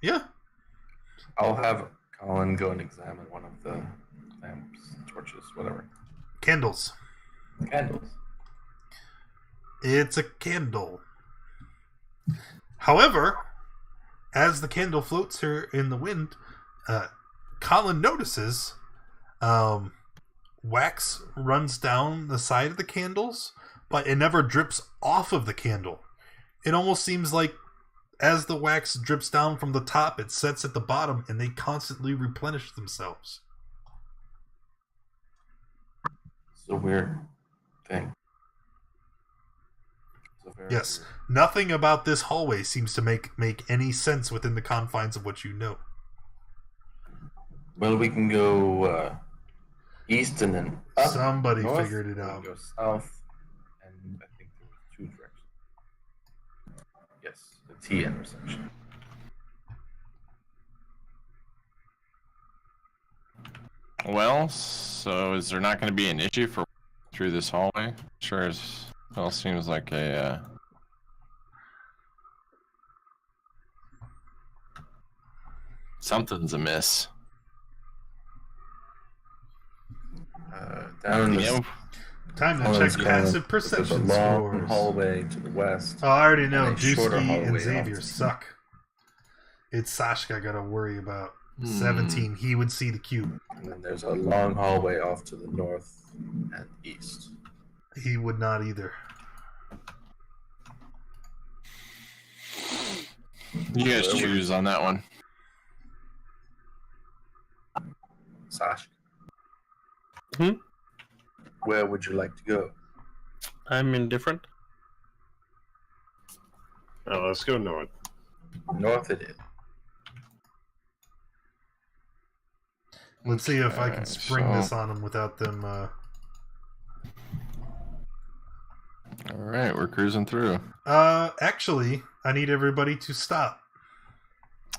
Yeah. I'll have Colin go and examine one of the lamps, torches, whatever. Candles. Candles. It's a candle. However, as the candle floats here in the wind, Colin notices wax runs down the side of the candles, but it never drips off of the candle. It almost seems like as the wax drips down from the top, it sets at the bottom, and they constantly replenish themselves. It's a weird thing. It's a very Yes, weird- nothing about this hallway seems to make any sense within the confines of what you know. Well, we can go east and then up. Somebody north, figured it we can out. Go south, and I think there was 2 directions. Yes, the T intersection. Well, so is there not going to be an issue for through this hallway? Sure, it all seems like a. Something's amiss. Down in the Yeah, Time to Colin's check going- passive there's a perception long scores. hallway to the west. Oh, I already know. And a shorter Dusky and hallway Xavier off. suck. It's Sashk I gotta worry about. Hmm. 17. He would see the cube. And then there's a long hallway off to the north and east. He would not either. You guys choose on that one. Sashk, Hmm? where would you like to go? I'm indifferent. Oh, let's go north. North it is. Let's see if I can Okay, spring so- this on them without them. All right, we're cruising through. Actually, I need everybody to stop.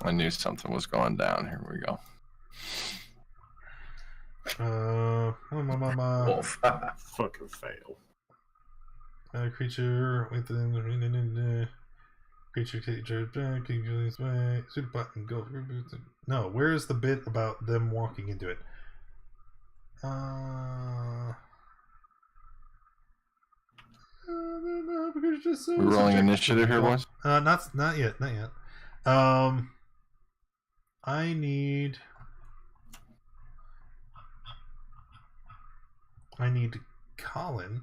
I knew something was going down. Here we go. Wolf. Fucking fail. Creature within creature super button go. No, where is the bit about them walking into it? We're rolling initiative here, boys. Not yet. I need Colin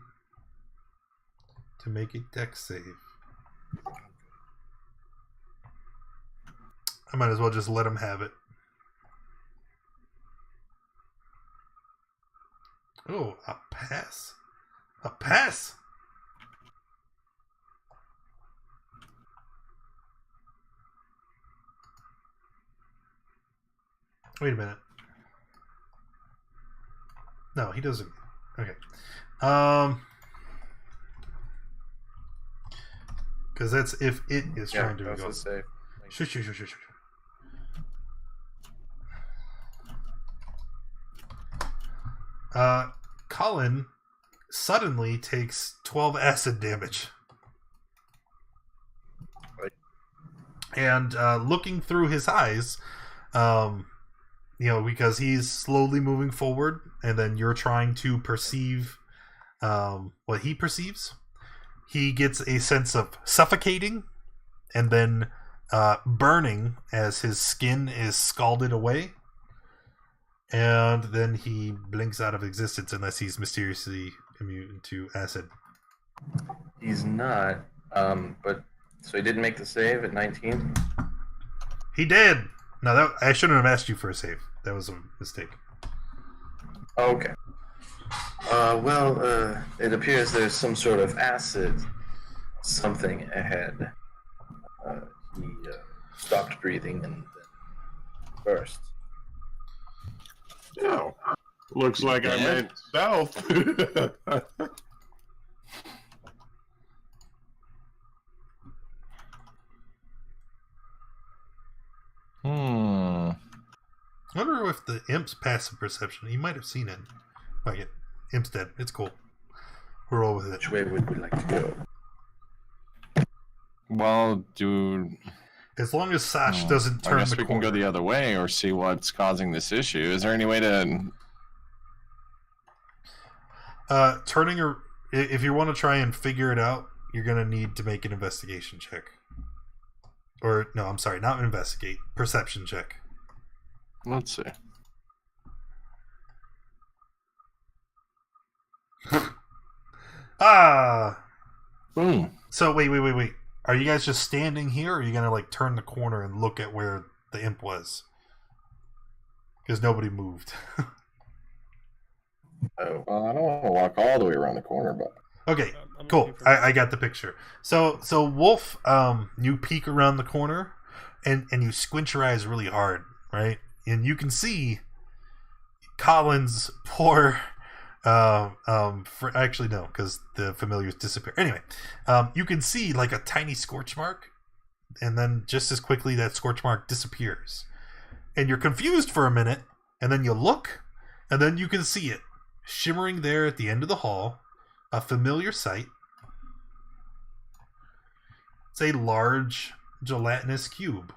to make a dex save. I might as well just let him have it. Oh, a pass. A pass! Wait a minute. No, he doesn't. Okay. Because that's if it is trying to go. Safe. Shush. Colin suddenly takes 12 acid damage. Right. And looking through his eyes, because he's slowly moving forward, and then you're trying to perceive what he perceives, he gets a sense of suffocating and then burning as his skin is scalded away. And then he blinks out of existence unless he's mysteriously immune to acid. He's not. But so he didn't make the save at 19. He did. No, I shouldn't have asked you for a save. That was a mistake. Okay. It appears there's some sort of acid something ahead. He stopped breathing and then burst. Oh, looks like I meant south. I wonder if the imp's passive perception. He might have seen it. Fuck it. Imp's dead. It's cool. We're all with it. Which way would we like to go? Well, dude. As long as Sash doesn't turn I guess the we corner. can go the other way or see what's causing this issue. Is there any way to... If you want to try and figure it out, you're going to need to make an investigation check. Or, no, I'm sorry, not investigate. Perception check. Let's see. Boom. So, wait. Are you guys just standing here, or are you going to, turn the corner and look at where the imp was? Because nobody moved. Oh. Well, I don't want to walk all the way around the corner, but... Okay, cool. I got the picture. So Wolf, you peek around the corner, and you squint your eyes really hard, right? And you can see Colin's poor... actually, no, because the familiars disappear. Anyway, you can see, a tiny scorch mark, and then just as quickly that scorch mark disappears. And you're confused for a minute, and then you look, and then you can see it. Shimmering there at the end of the hall, a familiar sight. It's a large gelatinous cube.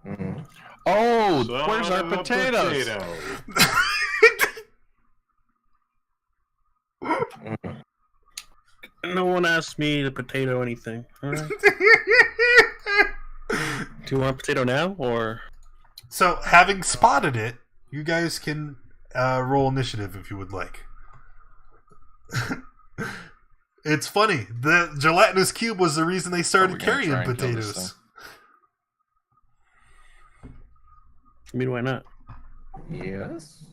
Mm-hmm. Oh, Son where's our of a potatoes? potato. No one asked me to potato anything. All right. Do you want potato now, or? So, having spotted it, you guys can roll initiative if you would like. It's funny. The gelatinous cube was the reason they started carrying potatoes. I mean, why not? Yes.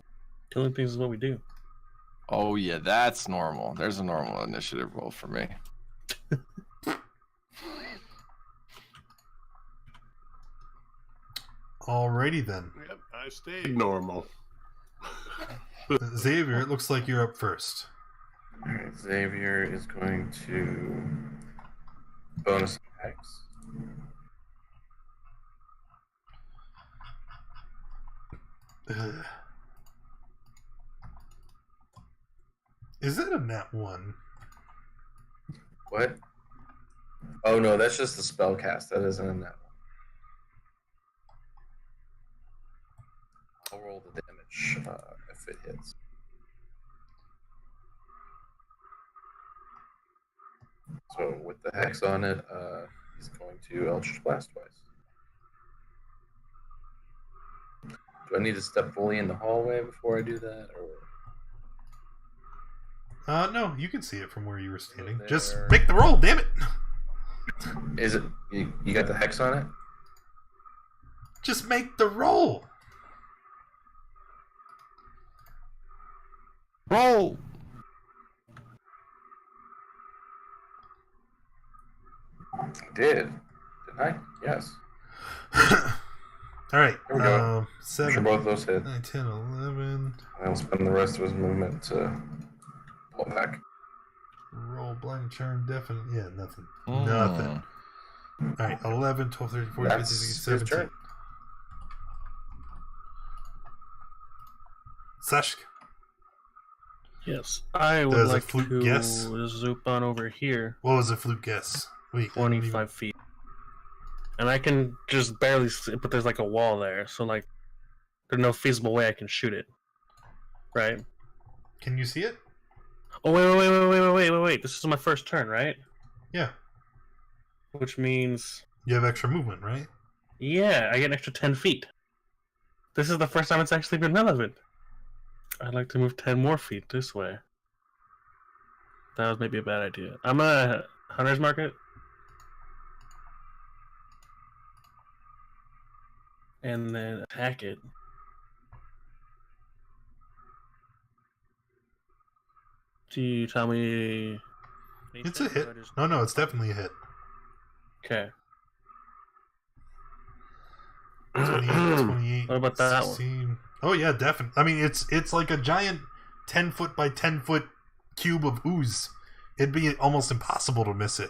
Killing things is what we do. Oh, yeah, that's normal. There's a normal initiative roll for me. Alrighty then. Yep, I stayed normal. Xavier, it looks like you're up first. Alright, Xavier is going to bonus attacks. Ugh. Is that a nat 1? What? Oh no, that's just the spell cast. That isn't in that one. I'll roll the damage if it hits. So with the hex on it, he's going to Eldritch Blast twice. Do I need to step fully in the hallway before I do that, or? No, you can see it from where you were standing. There. Just make the roll, damn it! Is it you got the hex on it? Just make the roll! Roll! I did. Didn't I? Yes. Alright, There we go. I'm 7, sure both of those hit. 9, 10, 11. I'll spend the rest of his movement to pull back. Roll, blind, charm, deafened. Yeah, nothing. Mm. Nothing. Alright, 11, 12, 13, 14, 15, That's 16, his 17. turn. Sashk. Yes, I would Does a like flute to guess? zoop on over here, What was a flute guess? Wait, I don't even- 25 feet. And I can just barely see, but there's like a wall there, so like, there's no feasible way I can shoot it. Right? Can you see it? Oh, wait. This is my first turn, right? Yeah. Which means, You have extra movement, right? yeah, I get an extra 10 feet. This is the first time it's actually been relevant. I'd like to move 10 more feet this way. That was maybe a bad idea. I'm gonna Hunter's Mark it. And then attack it. Do you tell me? It's a hit. No, it's definitely a hit. Okay. 28, 28. What about that one? 16. Oh yeah, definitely. I mean, it's like a giant 10-foot by 10-foot cube of ooze. It'd be almost impossible to miss it.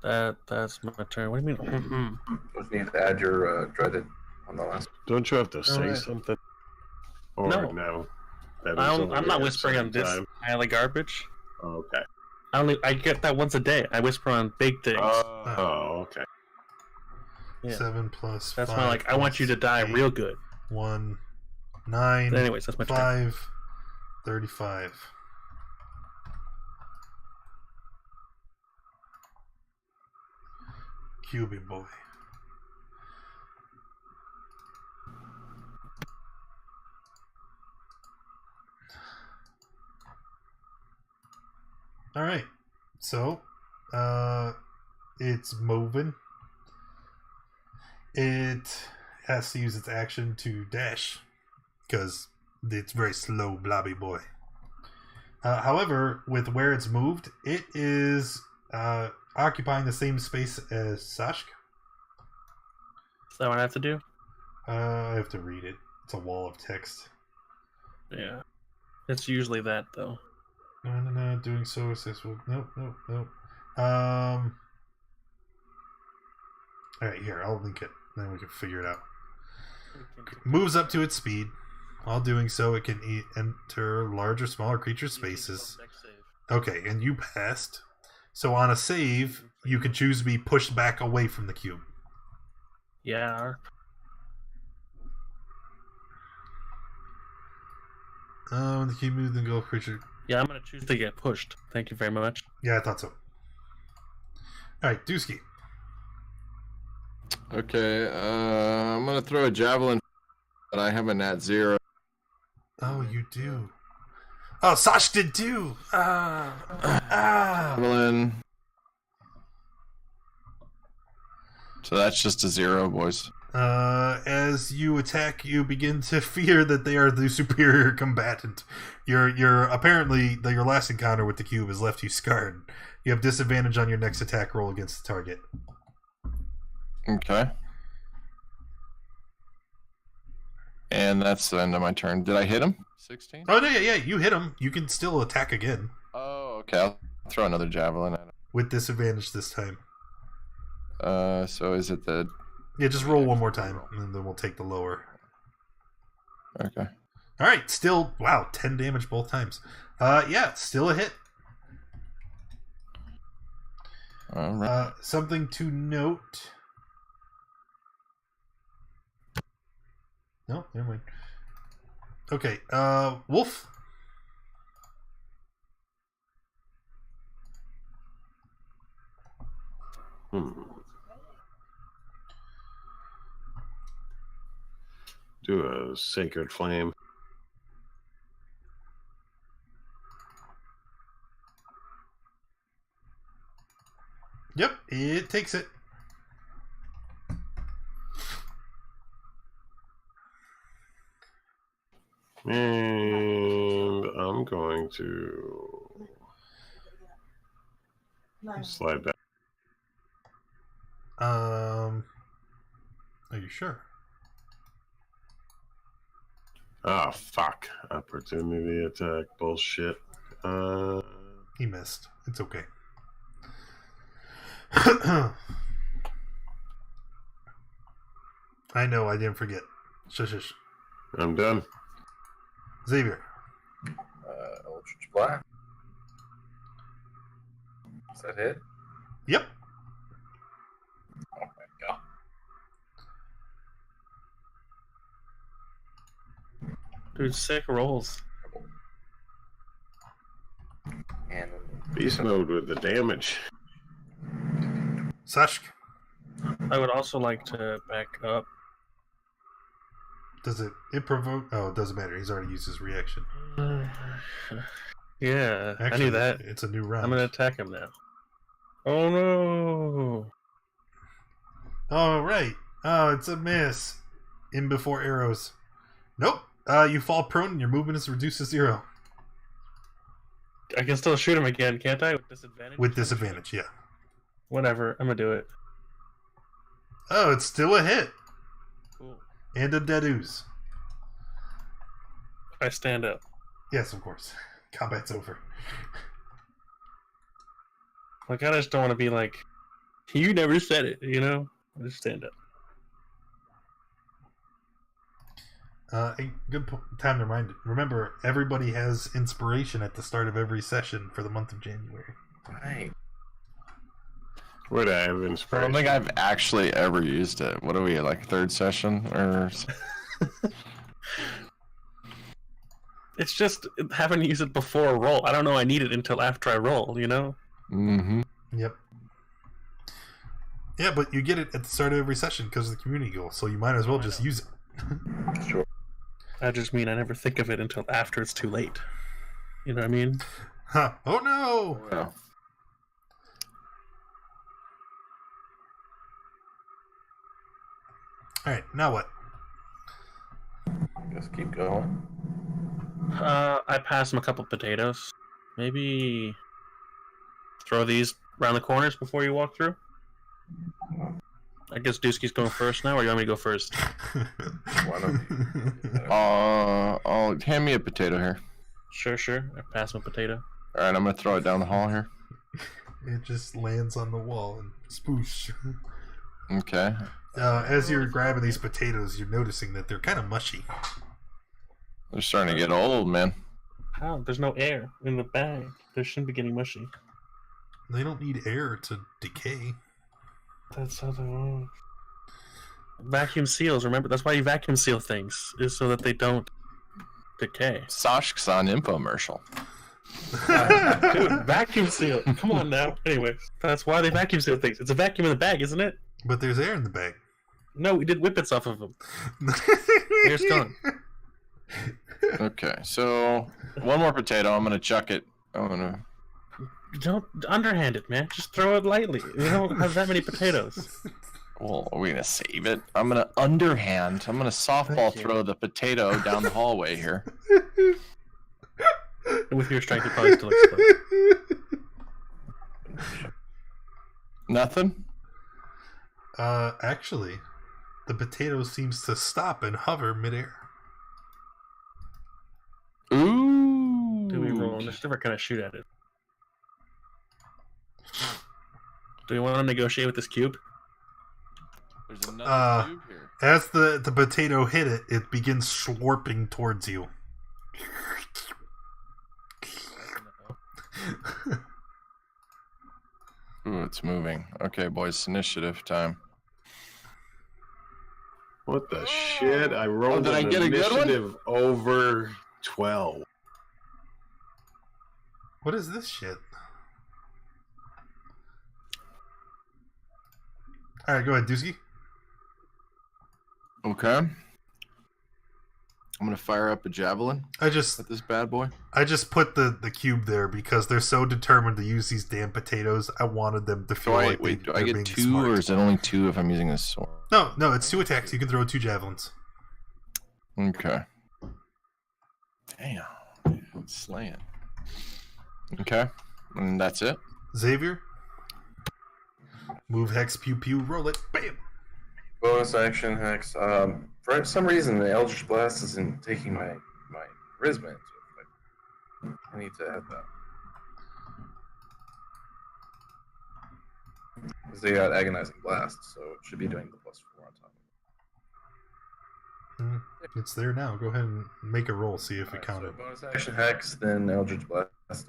That's my turn. What do you mean? Just need to add your dreaded on the last. Don't you have to say Alright. something? Or No. That is I'm only not at whispering on certain this time? pile of garbage. Okay. I get that once a day. I whisper on big things. Oh, okay. Yeah. 7 plus That's 5 why, like, I want you to die plus real good. 1, 9, But anyways, that's my turn. 5, 35. Cubey boy. Alright. So, it's moving. It has to use its action to dash because it's very slow, blobby boy. However, with where it's moved, it is occupying the same space as Sashk. Is that what I have to do? I have to read it. It's a wall of text. Yeah. It's usually that, though. No. Doing so successful. Nope. Alright, here, I'll link it. Then we can figure it out. Moves up to its speed. While doing so, it can enter large or smaller creature spaces. Okay, and you passed. So on a save, you can choose to be pushed back away from the cube. Yeah. When the cube moves, then go creature. Yeah, I'm gonna choose to get pushed. Thank you very much. Yeah, I thought so. Alright, Dusky. Okay, I'm gonna throw a javelin, but I have a nat 0. Oh, you do. Oh, Sashk did too. Javelin. So that's just a 0, boys. As you attack, you begin to fear that they are the superior combatant. Your apparently your last encounter with the cube has left you scarred. You have disadvantage on your next attack roll against the target. Okay. And that's the end of my turn. Did I hit him? 16? Oh, no, yeah, you hit him. You can still attack again. Oh, okay. I'll throw another javelin at him. With disadvantage this time. So is it the... Yeah, just roll one more time, and then we'll take the lower. Okay. All right, still, wow, 10 damage both times. Yeah, still a hit. All right. Something to note. No, never mind. Okay, Wolf. Do a sacred flame. Yep, it takes it. And I'm going to slide back. Are you sure? Ah, fuck. Opportunity attack. Bullshit. He missed. It's okay. I know, I didn't forget. Shush. I'm done. Xavier. Eldritch Blast. Is that hit? Yep. Oh my god. Dude, sick rolls. And Beast mode with the damage. Sashk. I would also like to back up. Does it provoke? Oh, it doesn't matter. He's already used his reaction. Yeah, Actually, I knew that. It's a new round. I'm gonna attack him now. Oh no! Oh, right. Oh, it's a miss. In before arrows. Nope. You fall prone and your movement is reduced to 0. I can still shoot him again, can't I? With disadvantage? With disadvantage, yeah. Whatever, I'm gonna do it. Oh, it's still a hit. Cool. And a dead ooze. I stand up. Yes, of course. Combat's over. Like, I just don't want to be like, you never said it, you know? I just stand up. A good time to remember, everybody has inspiration at the start of every session for the month of January. right. Would I have I inspiration? don't think I've actually ever used it. What are we, like, third session? Or... It's just having to use it before a roll. I don't know I need it until after I roll, you know? Mm-hmm. Yep. Yeah, but you get it at the start of every session because of the community goal, so you might as well just use it. Sure. I just mean I never think of it until after it's too late. You know what I mean? Huh. Oh no! Yeah. Alright, now what? Just keep going. I pass him a couple potatoes. Maybe throw these around the corners before you walk through. I guess Dusky's going first now, or you want me to go first? One of you. I'll hand me a potato here. Sure. I pass him a potato. All right, I'm gonna throw it down the hall here. It just lands on the wall and spoosh. Okay. As you're grabbing these potatoes, you're noticing that they're kind of mushy. They're starting to get old, man. How? There's no air in the bag. They shouldn't be getting mushy. They don't need air to decay. That's how they work. Vacuum seals, remember? That's why you vacuum seal things, is so that they don't decay. Sashk's on infomercial. Dude, vacuum seal. Come on now. Anyways, that's why they vacuum seal things. It's a vacuum in the bag, isn't it? But there's air in the bag. No, we did whippets off of them. Air's gone. Okay, so one more potato. I'm gonna chuck it. Don't underhand it, man. Just throw it lightly. You don't have that many potatoes. Well, are we gonna save it? I'm gonna underhand. I'm gonna softball throw the potato down the hallway here. With your strength, it probably still explode. Nothing? Actually, the potato seems to stop and hover midair. roll initiative or can I shoot at it? Do we want to negotiate with this cube? There's another cube here. As the potato hit it, it begins slurping towards you. Ooh, it's moving. Okay, boys, initiative time. What the shit? I rolled did I an get a good one? initiative over 12. What is this shit? Alright, go ahead, Dusky. Okay. I'm gonna fire up a javelin I just at this bad boy. put the cube there because they're so determined to use these damn potatoes. I wanted them to feel like Do I they're get being 2 smart. or is it only 2 if I'm using this sword? No, it's 2 attacks. You can throw 2 javelins. Okay. Damn. It's slaying. Okay. And that's it. Xavier, move hex, pew pew, roll it, bam. Bonus action hex. For some reason, the Eldritch Blast isn't taking my charisma into it. I need to add that. Because they got Agonizing Blast, so it should be doing the +4 on top of it. It's there now. Go ahead and make a roll. See if it Alright, counted. so bonus action hex, then Eldritch Blast.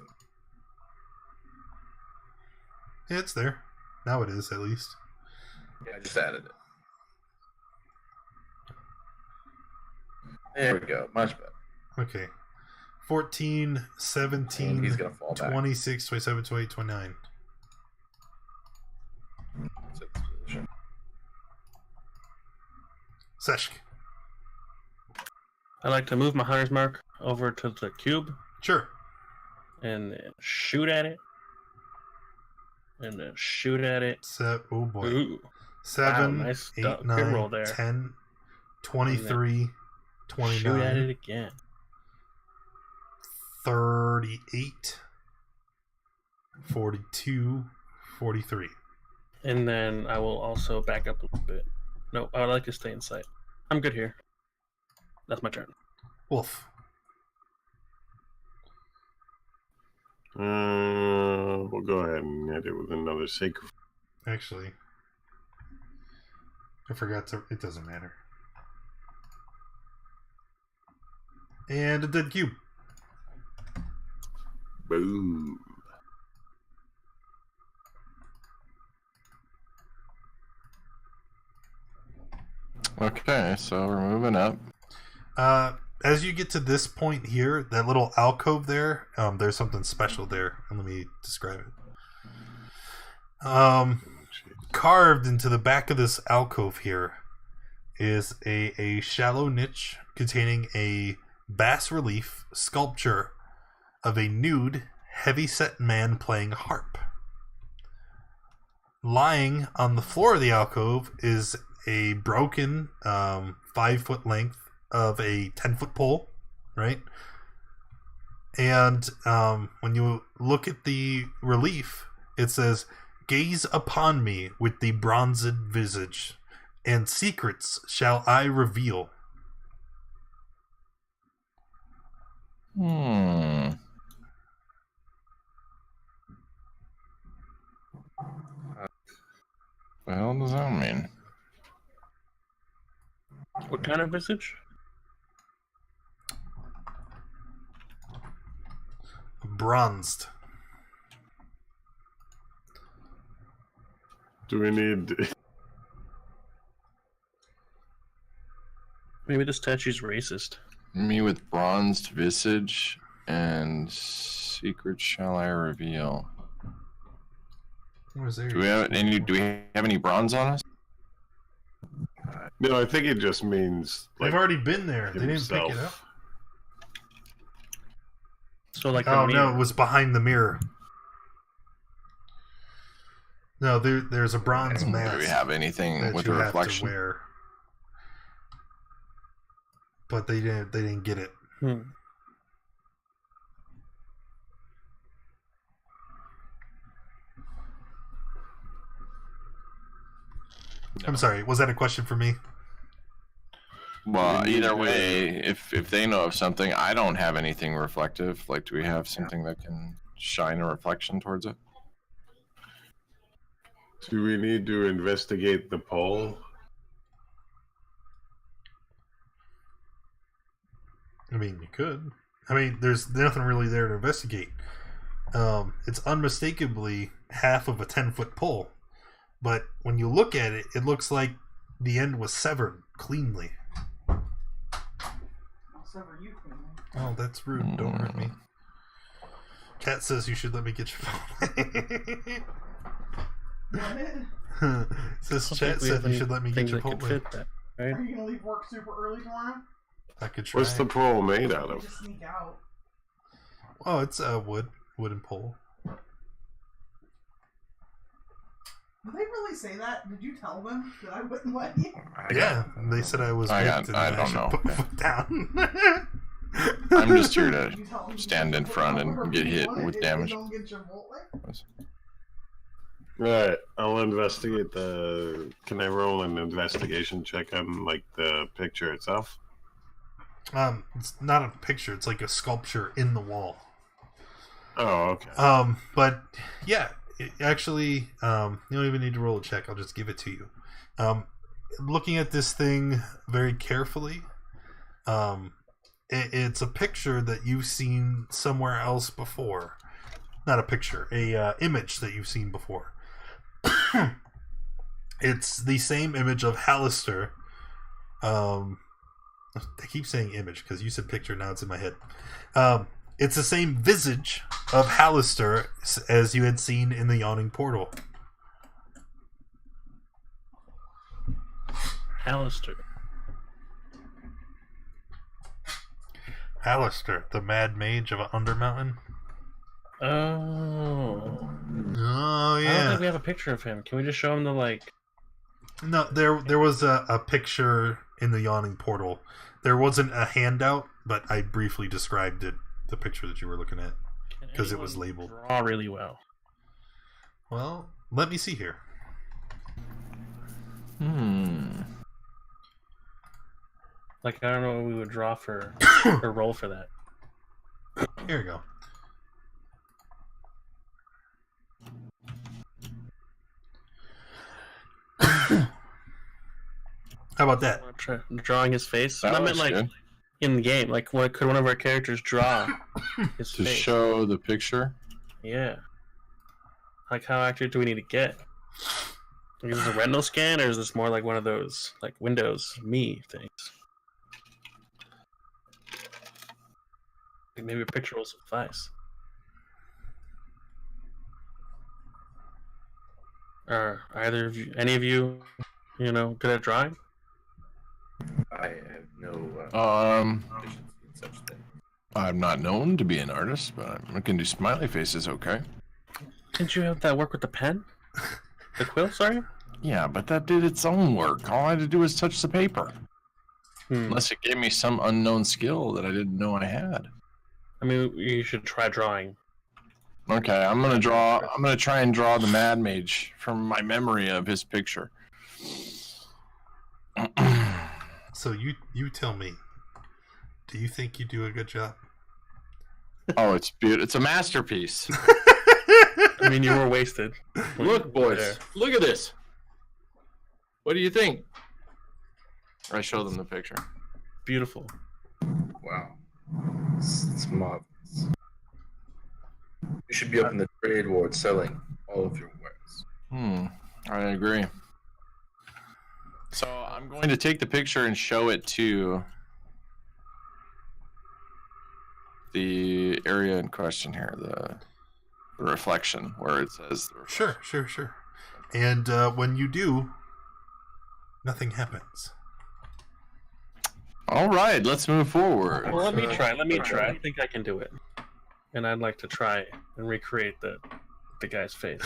Yeah, it's there. Now it is, at least. Yeah, I just added it. There we go. Much better. Okay. 14, And 17, he's gonna fall back. 26, 27, 28, 29. That's its position. Sashk. I like to move my hunter's mark over to the cube Sure. and then shoot at it. And then shoot at it. Oh boy. Ooh. 7, Wow, nice 8, good 9, roll there. 10, 23, Shoot at it 29, again. 38, 42, 43. And then I will also back up a little bit. No, I would like to stay in sight. I'm good here. That's my turn. Wolf. We'll go ahead and hit it with another sacred. Actually, I forgot to. It doesn't matter. And a dead cube. Boom. Okay, so we're moving up. As you get to this point here, that little alcove there, there's something special there. And let me describe it. Carved into the back of this alcove here is a shallow niche containing a bas-relief sculpture of a nude, heavy-set man playing harp. Lying on the floor of the alcove is a broken 5-foot length of a 10-foot pole, right? And when you look at the relief, it says, "Gaze upon me with the bronzed visage, and secrets shall I reveal." What the hell does that mean? What kind of visage? Bronzed. Do we need? Maybe the statue's racist. Me with bronzed visage and secret shall I reveal. What was there? Do we have any bronze on us? No, I think it just means They've already been there. They didn't pick it up. himself. So like Oh the no, mirror. it was behind the mirror. No, there's a bronze mask. Do we have anything that with you a have reflection? to wear? But they didn't get it. I'm sorry. Was that a question for me? Well, either way, if they know of something, I don't have anything reflective. Like, do we have something that can shine a reflection towards it? Do we need to investigate the pole? I mean, you could. I mean, there's nothing really there to investigate. It's unmistakably half of a 10-foot pole. But when you look at it, it looks like the end was severed cleanly. I'll sever you cleanly. Oh, that's rude. Don't hurt me. Cat says you should let me get your phone. Says Chat said you should let me get your Right? Are you gonna leave work super early tomorrow? I could try. What's the pole made out You of? just sneak out. Oh, it's wooden pole. Did they really say that? Did you tell them that I wouldn't let you? Yeah, they said I was. I don't should know. Put my foot down. I'm just here to Did you tell them you stand in put front however and get you hit wanted with if they damage. Don't get your bolt length? Right. I'll investigate the. Can I roll an investigation check on like the picture itself? It's not a picture. It's like a sculpture in the wall. Oh, okay. But yeah, actually, you don't even need to roll a check. I'll just give it to you. Looking at this thing very carefully, it's a picture that you've seen somewhere else before. Not a picture, a image that you've seen before. It's the same image of Hallister. I keep saying image because you said picture, now it's in my head. It's the same visage of Hallister as you had seen in the Yawning Portal. Hallister. Hallister, the Mad Mage of Undermountain. Oh. Oh I don't yeah. think we have a picture of him. Can we just show him the like? No, there was a picture in the Yawning Portal. There wasn't a handout, but I briefly described it, the picture that you were looking at, because it was labeled. Draw really well. Well, let me see here. Like I don't know what we would draw for or roll for that. Here we go. How about that? Drawing his face. That I meant looks like good. in the game. Like, what could one of our characters draw his To face? show the picture. Yeah. Like, how accurate do we need to get? Like, is this a retinal scan, or is this more like one of those like Windows Me things? Like maybe a picture will suffice. Are either of you, any of you, good at drawing? I have no efficiency in such things. I'm not known to be an artist, but I can do smiley faces okay. Didn't you have that work with the pen? The quill, sorry? Yeah, but that did its own work. All I had to do was touch the paper. Unless it gave me some unknown skill that I didn't know I had. I mean, you should try drawing. Okay, I'm gonna try and draw the Mad Mage from my memory of his picture. So you tell me. Do you think you do a good job? Oh, it's beautiful. It's a masterpiece. I mean, you were wasted. Look, boys. Look at this. What do you think? I show them the picture. Beautiful. Wow. It's marvelous. You should be up in the trade ward selling all of your wares. I agree. So I'm going to take the picture and show it to the area in question here, the reflection, where it says the reflection. Sure. And when you do, nothing happens. All right, let's move forward. Well, let me try. I think I can do it. And I'd like to try and recreate the guy's face.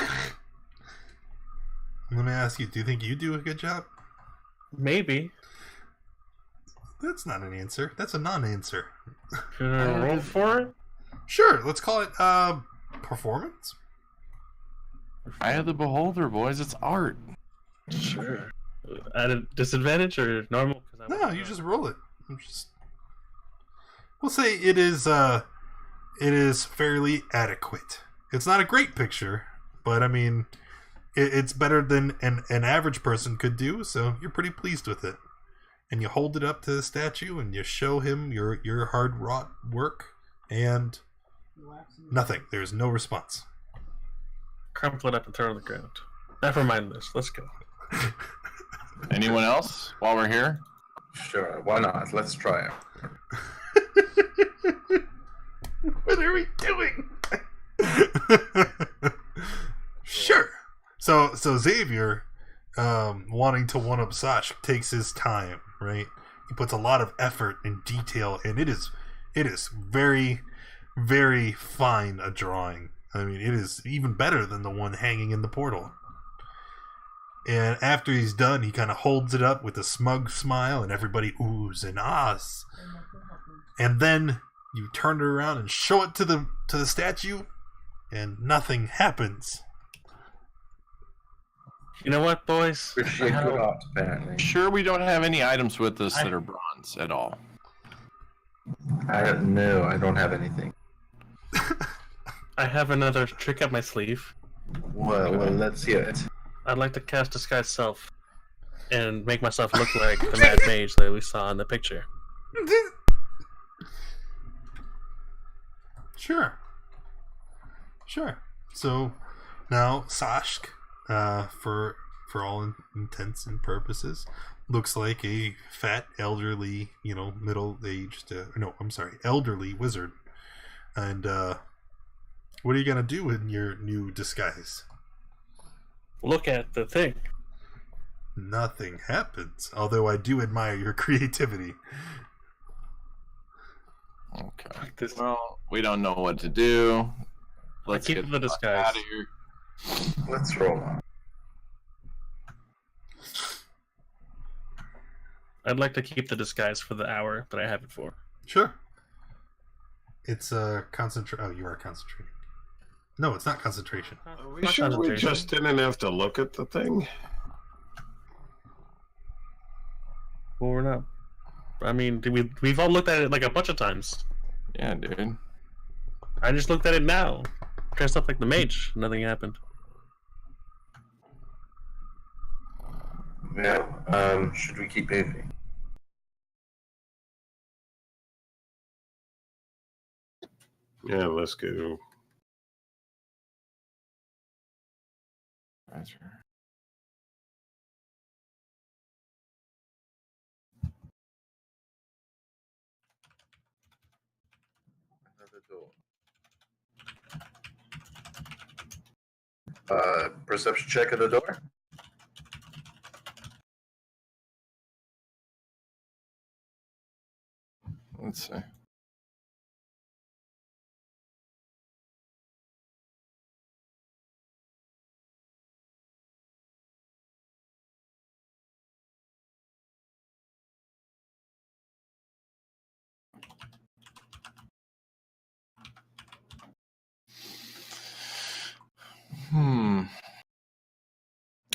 Let me ask you, do you think you do a good job? Maybe. That's not an answer. That's a non-answer. Should I roll for it? Sure, let's call it performance. Eye of the beholder, boys. It's art. Sure. At a disadvantage or normal? No, you just roll it. We'll say it is fairly adequate. It's not a great picture, but I mean, it's better than an average person could do, so you're pretty pleased with it. And you hold it up to the statue and you show him your hard wrought work, and nothing. There's no response. Crumple it up and throw it on the ground. Never mind this. Let's go. Anyone else while we're here? Sure, why not? Let's try it. What are we doing? Sure. So Xavier, wanting to one up Sashk, takes his time, right? He puts a lot of effort and detail, and it is very, very fine a drawing. I mean, it is even better than the one hanging in the portal. And after he's done, he kind of holds it up with a smug smile, and everybody oohs and ahs. And then you turn it around and show it to the statue, and nothing happens. You know what, boys? Appreciate good art, apparently. Sure, we don't have any items with us that are bronze at all. No, I don't have anything. I have another trick up my sleeve. Well, let's hear it. I'd like to cast Disguise Self and make myself look like the Mad Mage that we saw in the picture. Sure. So now Sashk, for all intents and purposes, looks like a fat, elderly, middle-aged. Elderly wizard. And what are you gonna do in your new disguise? Look at the thing. Nothing happens. Although I do admire your creativity. Okay. Well, we don't know what to do. Let's keep get the disguise out of here. Let's roll on. I'd like to keep the disguise for the hour that I have it for. Sure. It's concentrate. Oh, you are concentrating. No, it's not concentration. Are we sure we just didn't have to look at the thing? Well, we're not. I mean, we've all looked at it like a bunch of times. Yeah, dude. I just looked at it now. Dressed up like the mage. Nothing happened. Well, should we keep moving? Yeah, let's go. Another door. Perception check at the door. Let's see.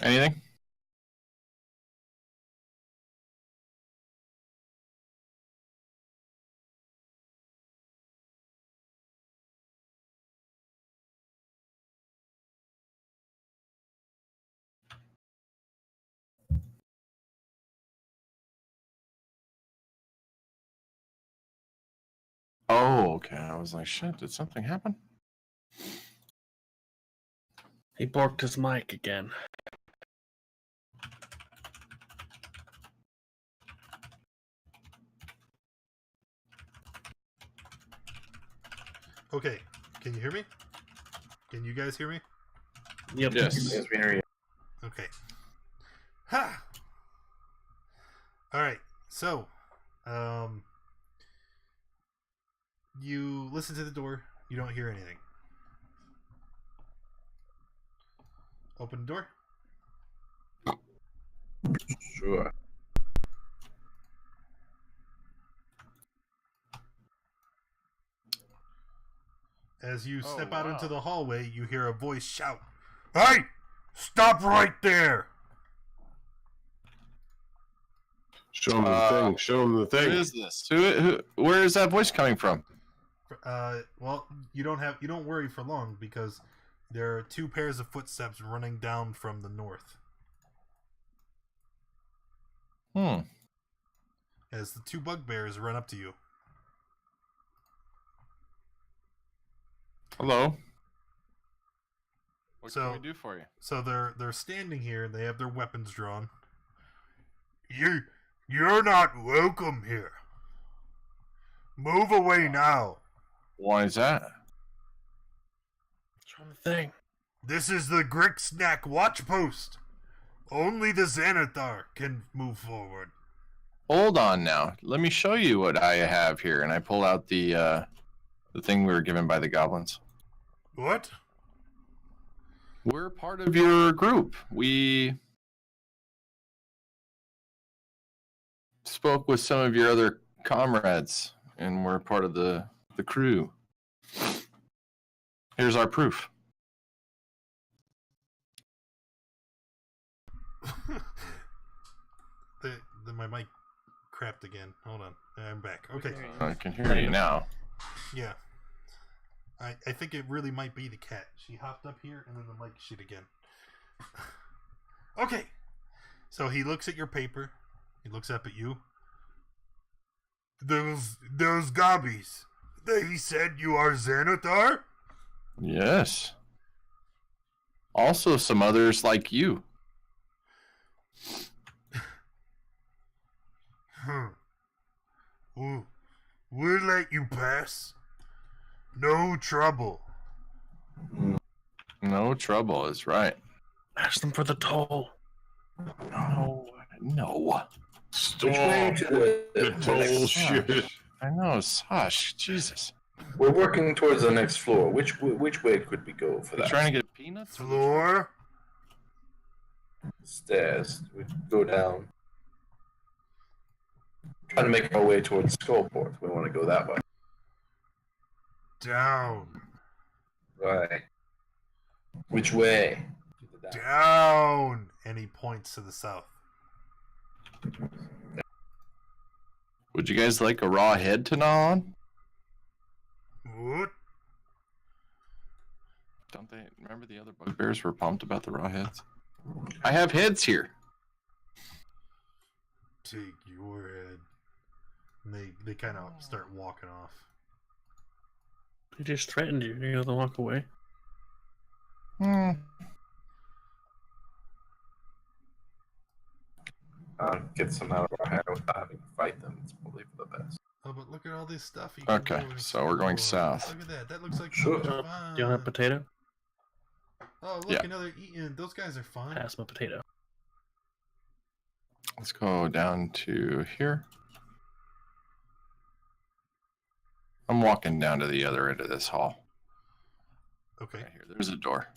Anything? Oh, okay. I was like, shit, did something happen? He borked his mic again. Okay, can you hear me? Can you guys hear me? Yep. Yes. Yes, we hear you. Okay. Ha! Alright, so, you listen to the door, you don't hear anything. Open the door. Sure. As you step out wow. into the hallway, you hear a voice shout, "Hey! Stop right there!" Show him the thing. Show him the Who thing. is this? Where is that voice coming from? Well, you don't worry for long because there are 2 pairs of footsteps running down from the north. As the 2 bugbears run up to you. Hello. What can we do for you? So they're standing here and they have their weapons drawn. You're not welcome here. Move away now. Why is that? What's wrong with the thing? This is the Grixnack watch post. Only the Xanathar can move forward. Hold on now. Let me show you what I have here. And I pull out the thing we were given by the goblins. What? We're part of your group. We spoke with some of your other comrades, and we're part of the crew. Here's our proof. My mic crapped again. Hold on. I'm back. Okay. I can hear you now. Yeah. I think it really might be the cat. She hopped up here and then the mic shit again. Okay. So he looks at your paper. He looks up at you. Those gobbies. They said you are Xanathar? Yes. Also some others like you. We'll let you pass. No trouble. No trouble is right. Ask them for the toll. No. Stop to the toll shit. I know, Sashk. Jesus. We're working towards the next floor. Which way could we go for You that? trying to get peanuts? Floor? Stairs. We go down. Trying to make our way towards Skullport. We want to go that way. Down. Right. Which way? Down. And he points to the south. Would you guys like a raw head to gnaw on? What? Don't they remember the other bugbears were pumped about the raw heads? I have heads here. Take your head. And they kind of start walking off. He just threatened you. You have to walk away. Get some out of our hair without having to fight them. It's probably for the best. Oh, but look at all this stuff. You can Okay, go and so we're going explore. south. Look at that. That looks like Sure. so Do much fun. you want a potato? Oh, look, Yeah. another eating. Those guys are fun. Pass my potato. Let's go down to here. I'm walking down to the other end of this hall. Okay. Right here. There's a door.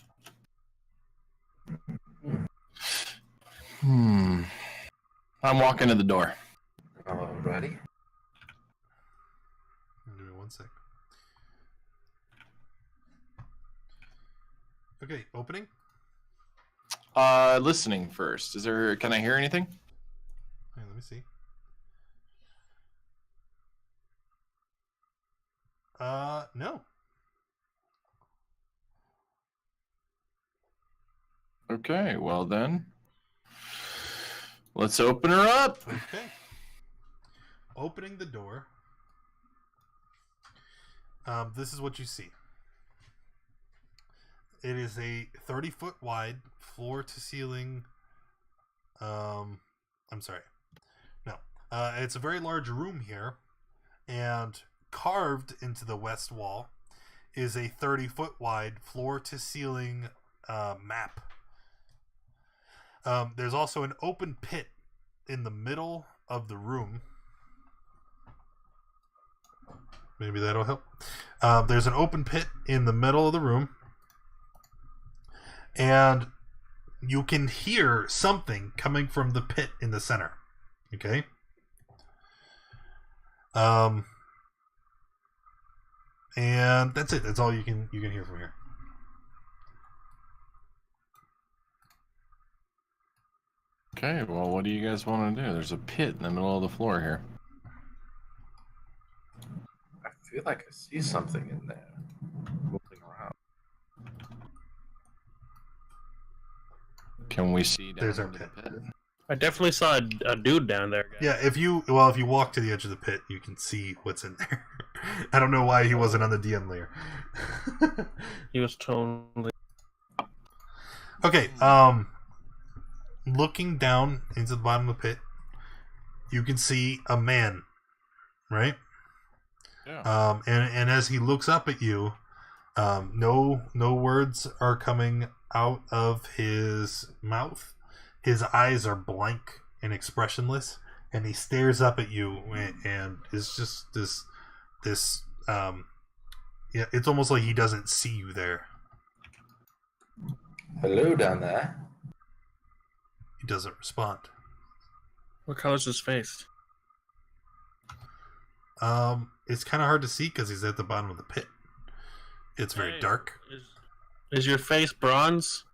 I'm walking to the door. Alrighty. Give me 1 sec. Okay, opening. Listening first. Can I hear anything? Hey, let me see. No. Okay, well then. Let's open her up. Okay. Opening the door. This is what you see. It is a 30-foot wide, floor-to-ceiling. I'm sorry. No. It's a very large room here, and carved into the west wall is a 30-foot wide, floor-to-ceiling map. There's also an open pit in the middle of the room. Maybe that'll help. There's an open pit in the middle of the room. And you can hear something coming from the pit in the center. Okay? And that's it. That's all you can hear from here. Okay, well, what do you guys want to do? There's a pit in the middle of the floor here. I feel like I see something in there moving around. Can we see down There's our into the pit. pit? I definitely saw a dude down there. Guys. Yeah, if you walk to the edge of the pit, you can see what's in there. I don't know why he wasn't on the DM layer. He was totally. Okay, looking down into the bottom of the pit, you can see a man, right? Yeah. And as he looks up at you, no words are coming out of his mouth. His eyes are blank and expressionless, and he stares up at you, and is just this yeah, it's almost like he doesn't see you there. Hello down there. He doesn't respond. What color's his face? It's kind of hard to see because he's at the bottom of the pit. It's very Hey, dark. Is your face bronze?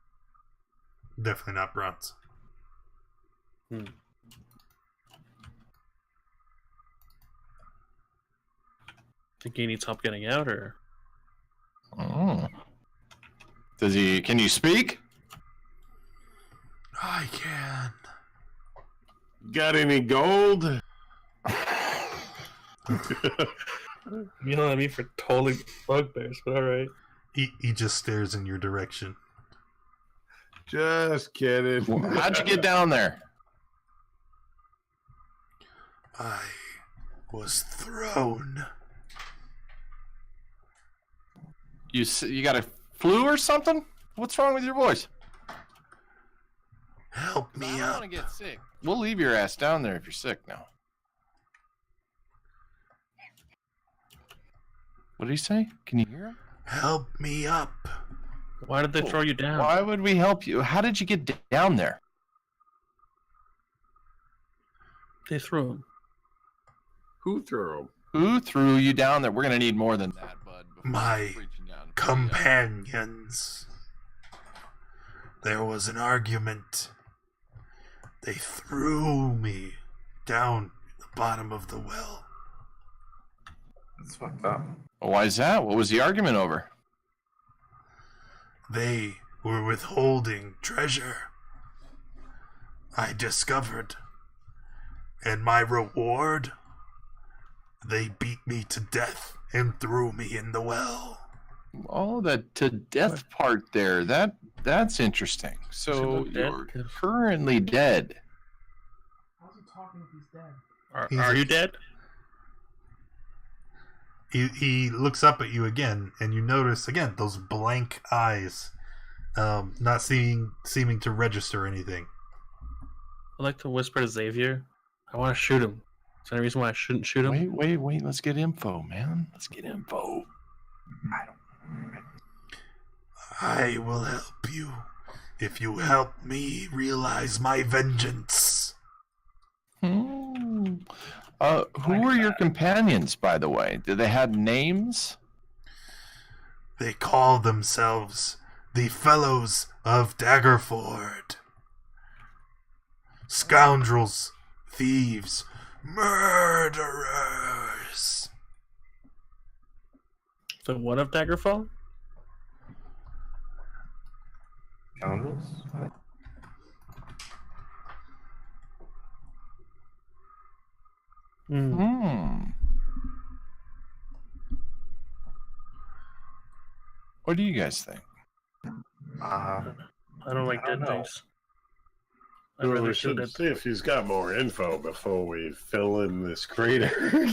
Definitely not bronze. Think he needs help getting out, or? Oh. Can you speak? I can. Got any gold? You know what I mean for totally bugbears, but alright. He just stares in your direction. Just kidding. How'd you get down there? I was thrown. You got a flu or something? What's wrong with your voice? Help I me don't up. want to get sick. We'll leave your ass down there if you're sick now. What did he say? Can you hear him? Help me up. Why did they throw you down? Why would we help you? How did you get down there? They threw him. Who threw him? Who threw you down there? We're gonna need more than that, bud. before My we reach down. companions. There was an argument. They threw me down the bottom of the well. That's fucked up. Why is that? What was the argument over? They were withholding treasure. I discovered. And my reward? They beat me to death and threw me in the well. Oh, that to death part there. That's interesting. So look dead? you're currently dead. How's he talking if he's dead? Are you dead? He looks up at you again, and you notice again those blank eyes, not seeming to register anything. I'd like to whisper to Xavier. I want to shoot him. Is there any reason why I shouldn't shoot him? Wait. Let's get info, man. Let's get info. I will help you if you help me realize my vengeance. Who were your companions, by the way? Did they have names? They call themselves the Fellows of Daggerford. Scoundrels, thieves, murderers. So what of Daggerfall? Scoundrels? What do you guys think? I don't like dead know. things. I'd Well, rather we shoot should dead. see if he's got more info before we fill in this crater.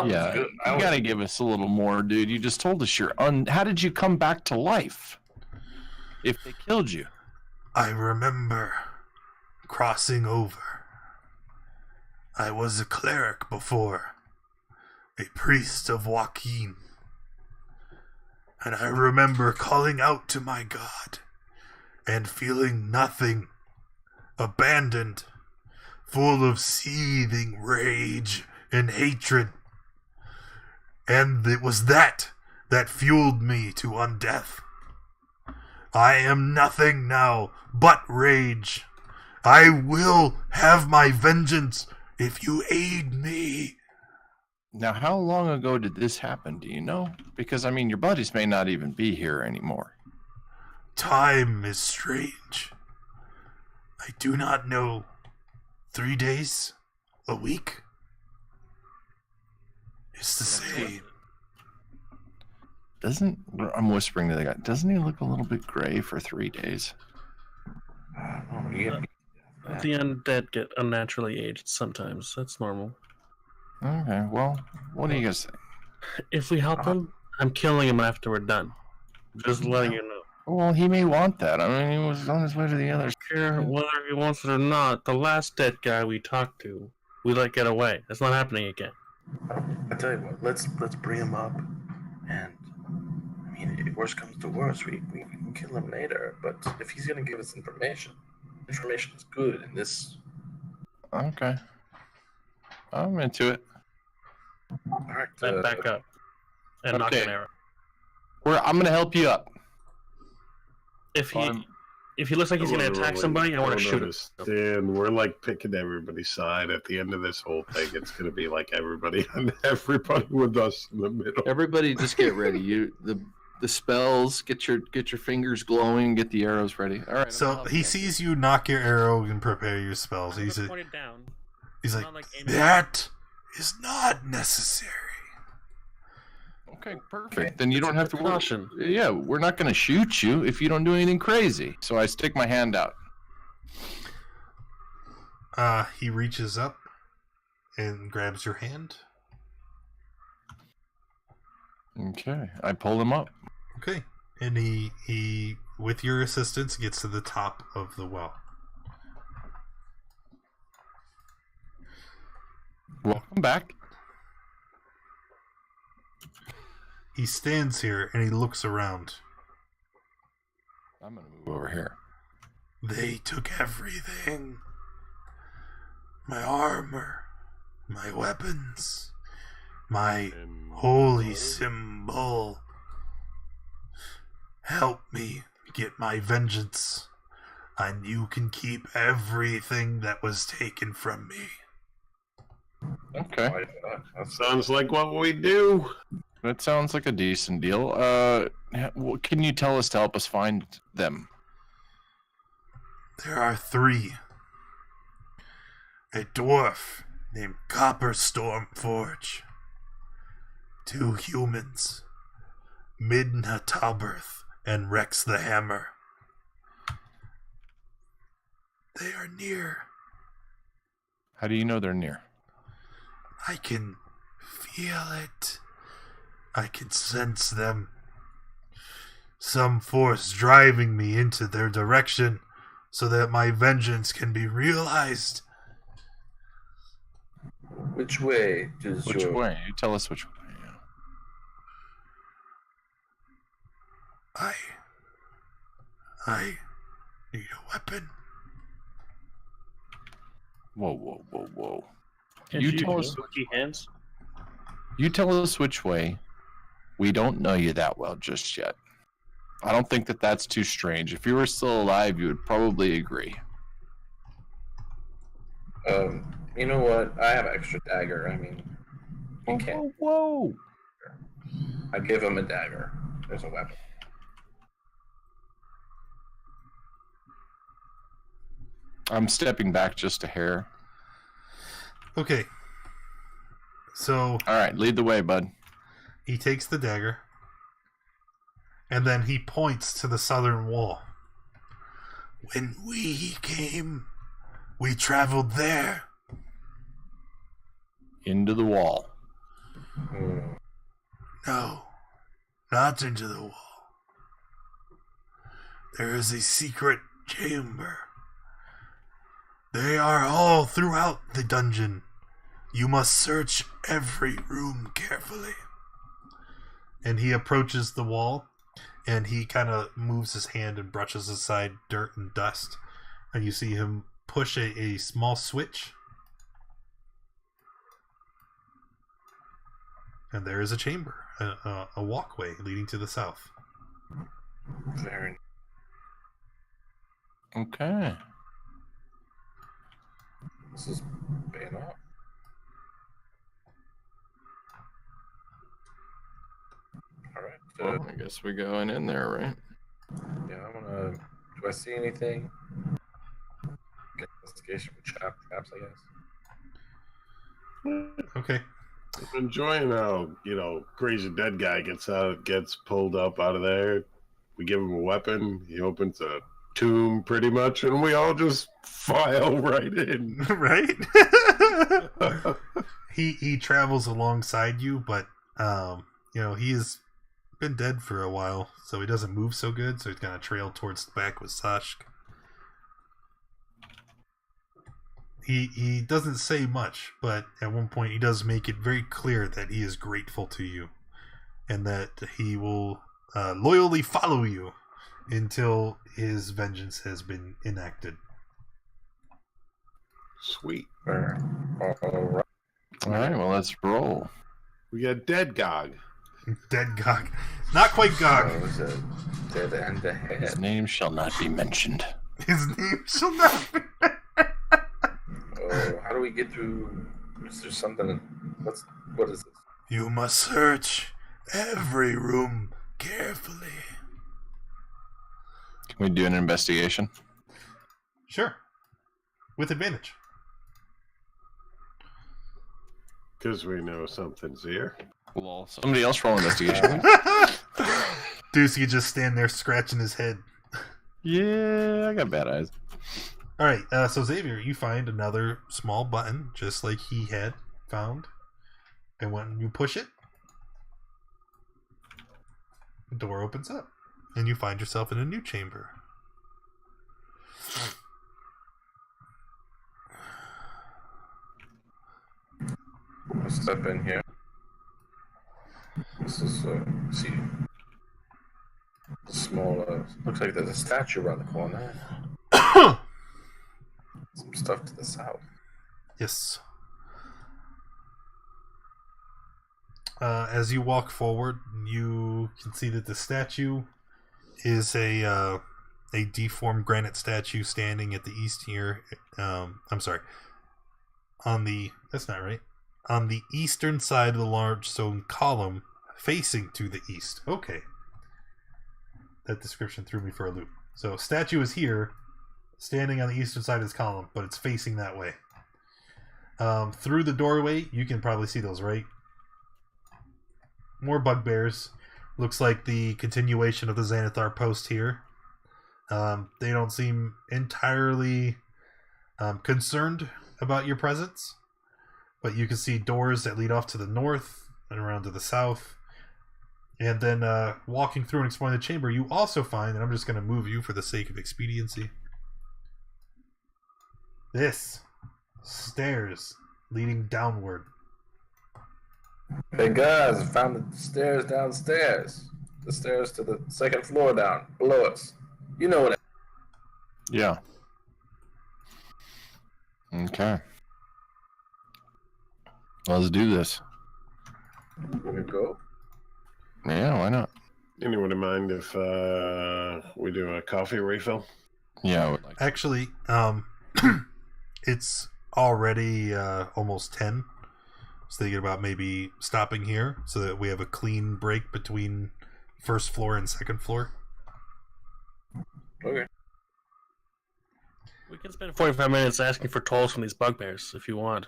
Yeah, you gotta give us a little more, dude. You just told us how did you come back to life? If they killed you. I remember crossing over. I was a cleric before, a priest of Joaquin. And I remember calling out to my God and feeling nothing, abandoned, full of seething rage and hatred. And it was that fueled me to undeath. I am nothing now but rage, I will have my vengeance if you aid me. Now, how long ago did this happen? Do you know? Because, I mean, your buddies may not even be here anymore. Time is strange. I do not know. 3 days? A week? It's the same. I'm whispering to the guy, doesn't he look a little bit gray for 3 days? The undead get unnaturally aged sometimes. That's normal. Okay, well, what do you guys think? If we help him, I'm killing him after we're done. Just letting you know. Well, he may want that. I mean, he was on his way to the others. I don't care whether he wants it or not. The last dead guy we talked to, we let get away. That's not happening again. I tell you what, let's bring him up, and I mean, if worst comes to worst, we can kill him later. But if he's gonna give us information is good in this. Okay. I'm into it. All right, Then back up and knock okay. an arrow. I'm going to help you up. If he looks like he's going to attack somebody, I want to shoot him. Understand. We're like picking everybody's side. At the end of this whole thing, it's going to be like everybody and everybody with us in the middle. Everybody, just get ready. The spells. Get your fingers glowing. Get the arrows ready. All right. So he sees you knock your arrow and prepare your spells. He's Point it down. like, aiming. that is not necessary. Okay, perfect. Then you don't have to caution. Yeah, we're not going to shoot you if you don't do anything crazy. So I stick my hand out. He reaches up and grabs your hand. Okay, I pull him up. Okay, and he with your assistance gets to the top of the well. Welcome back. He stands here and he looks around. I'm going to move over here. They took everything. My armor, my weapons, my holy symbol. Help me get my vengeance, and you can keep everything that was taken from me. Okay. Sounds like what we do. That sounds like a decent deal. What can you tell us to help us find them? There are 3. A dwarf named Copper Stormforge. 2 humans, Midna Talberth and Rex the Hammer. They are near. How do you know they're near? I can feel it. I can sense them. Some force driving me into their direction so that my vengeance can be realized. Which way does Which way? You tell us which way. Yeah. I need a weapon. Whoa. Can't You tell us. hands. You tell us which way. We don't know you that well just yet. I don't think that's too strange. If you were still alive, you would probably agree. You know what? I have an extra dagger. I mean, you can't. Whoa. I give him a dagger. There's a weapon. I'm stepping back just a hair. Okay. So All right, lead the way, bud. he takes the dagger and then he points to the southern wall. When we came, we traveled there. Into the wall. No, not into the wall. There is a secret chamber. They are all throughout the dungeon. You must search every room carefully. And he approaches the wall, and he kind of moves his hand and brushes aside dirt and dust. And you see him push a small switch. And there is a chamber, a walkway leading to the south. Very. Okay. This is paying off. All right. Well, I guess we're going in there, right? Yeah, I'm gonna. Do I see anything? Investigation with traps, I guess. Okay. I'm enjoying how, crazy dead guy gets pulled up out of there. We give him a weapon. He opens a tomb pretty much, and we all just file right in. Right? He travels alongside you, but he's been dead for a while, so he doesn't move so good, so he's gonna trail towards the back with Sashk. He doesn't say much, but at one point he does make it very clear that he is grateful to you, and that he will loyally follow you until his vengeance has been enacted. Sweet. All right. All right, well, let's roll. We got Dead Gog. Dead Gog. Not quite Gog. It was a dead end ahead. His name shall not be mentioned. His name shall not be. Oh, how do we get through? Is there something? What is this? You must search every room carefully. Can we do an investigation? Sure. With advantage. Because we know something's here. Well, somebody else roll investigation. Dusky just stand there scratching his head. Yeah, I got bad eyes. Alright, so Xavier, you find another small button, just like he had found. And when you push it, the door opens up. And you find yourself in a new chamber. I'll step in here. This is see, small. Looks like there's a statue around the corner. Some stuff to the south. Yes. As you walk forward, you can see that the statue is a deformed granite statue standing at the east here. I'm sorry. That's not right. On the eastern side of the large stone column, facing to the east. Okay. That description threw me for a loop. So, statue is here, standing on the eastern side of this column, but it's facing that way. Through the doorway, you can probably see those, right? More bugbears. Looks like the continuation of the Xanathar post here. They don't seem entirely concerned about your presence, but you can see doors that lead off to the north and around to the south. And then walking through and exploring the chamber, you also find, and I'm just going to move you for the sake of expediency, this stairs leading downward. Hey guys, I found the stairs downstairs. The stairs to the second floor down below us. You know what? Yeah. Okay. Let's do this. We're gonna go. Yeah, why not? Anyone mind if we do a coffee refill? Yeah, I would like to. Actually, it's already almost 10. So thinking about maybe stopping here so that we have a clean break between first floor and second floor. Okay. We can spend 45 minutes asking for tolls from these bugbears if you want.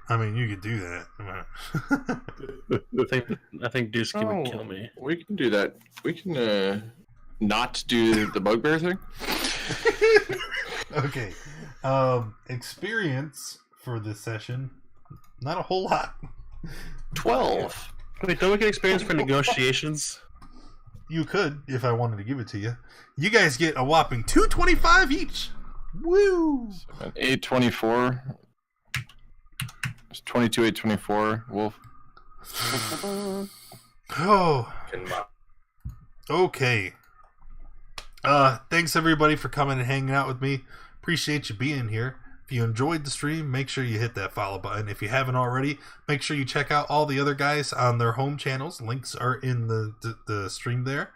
I mean, you could do that. I think Dusky would kill me. We can do that. We can not do the bugbear thing. Okay. Experience for this session, not a whole lot. 12. Wait, don't we get experience for negotiations? You could, if I wanted to give it to you. You guys get a whopping 225 each. Woo! 824. It's 22, 824. Wolf. Oh, Can my okay. Thanks everybody for coming and hanging out with me. Appreciate you being here. If you enjoyed the stream, make sure you hit that follow button. If you haven't already, make sure you check out all the other guys on their home channels. Links are in the stream there.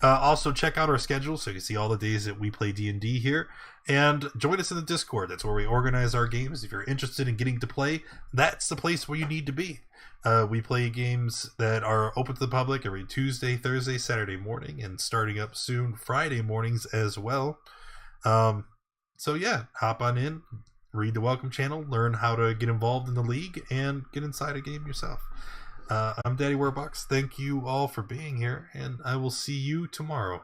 Also, check out our schedule so you can see all the days that we play D&D here. And join us in the Discord. That's where we organize our games. If you're interested in getting to play, that's the place where you need to be. We play games that are open to the public every Tuesday, Thursday, Saturday morning, and starting up soon Friday mornings as well. So yeah, hop on in, read the welcome channel, learn how to get involved in the league, and get inside a game yourself. I'm Daddy Warbucks. Thank you all for being here, and I will see you tomorrow.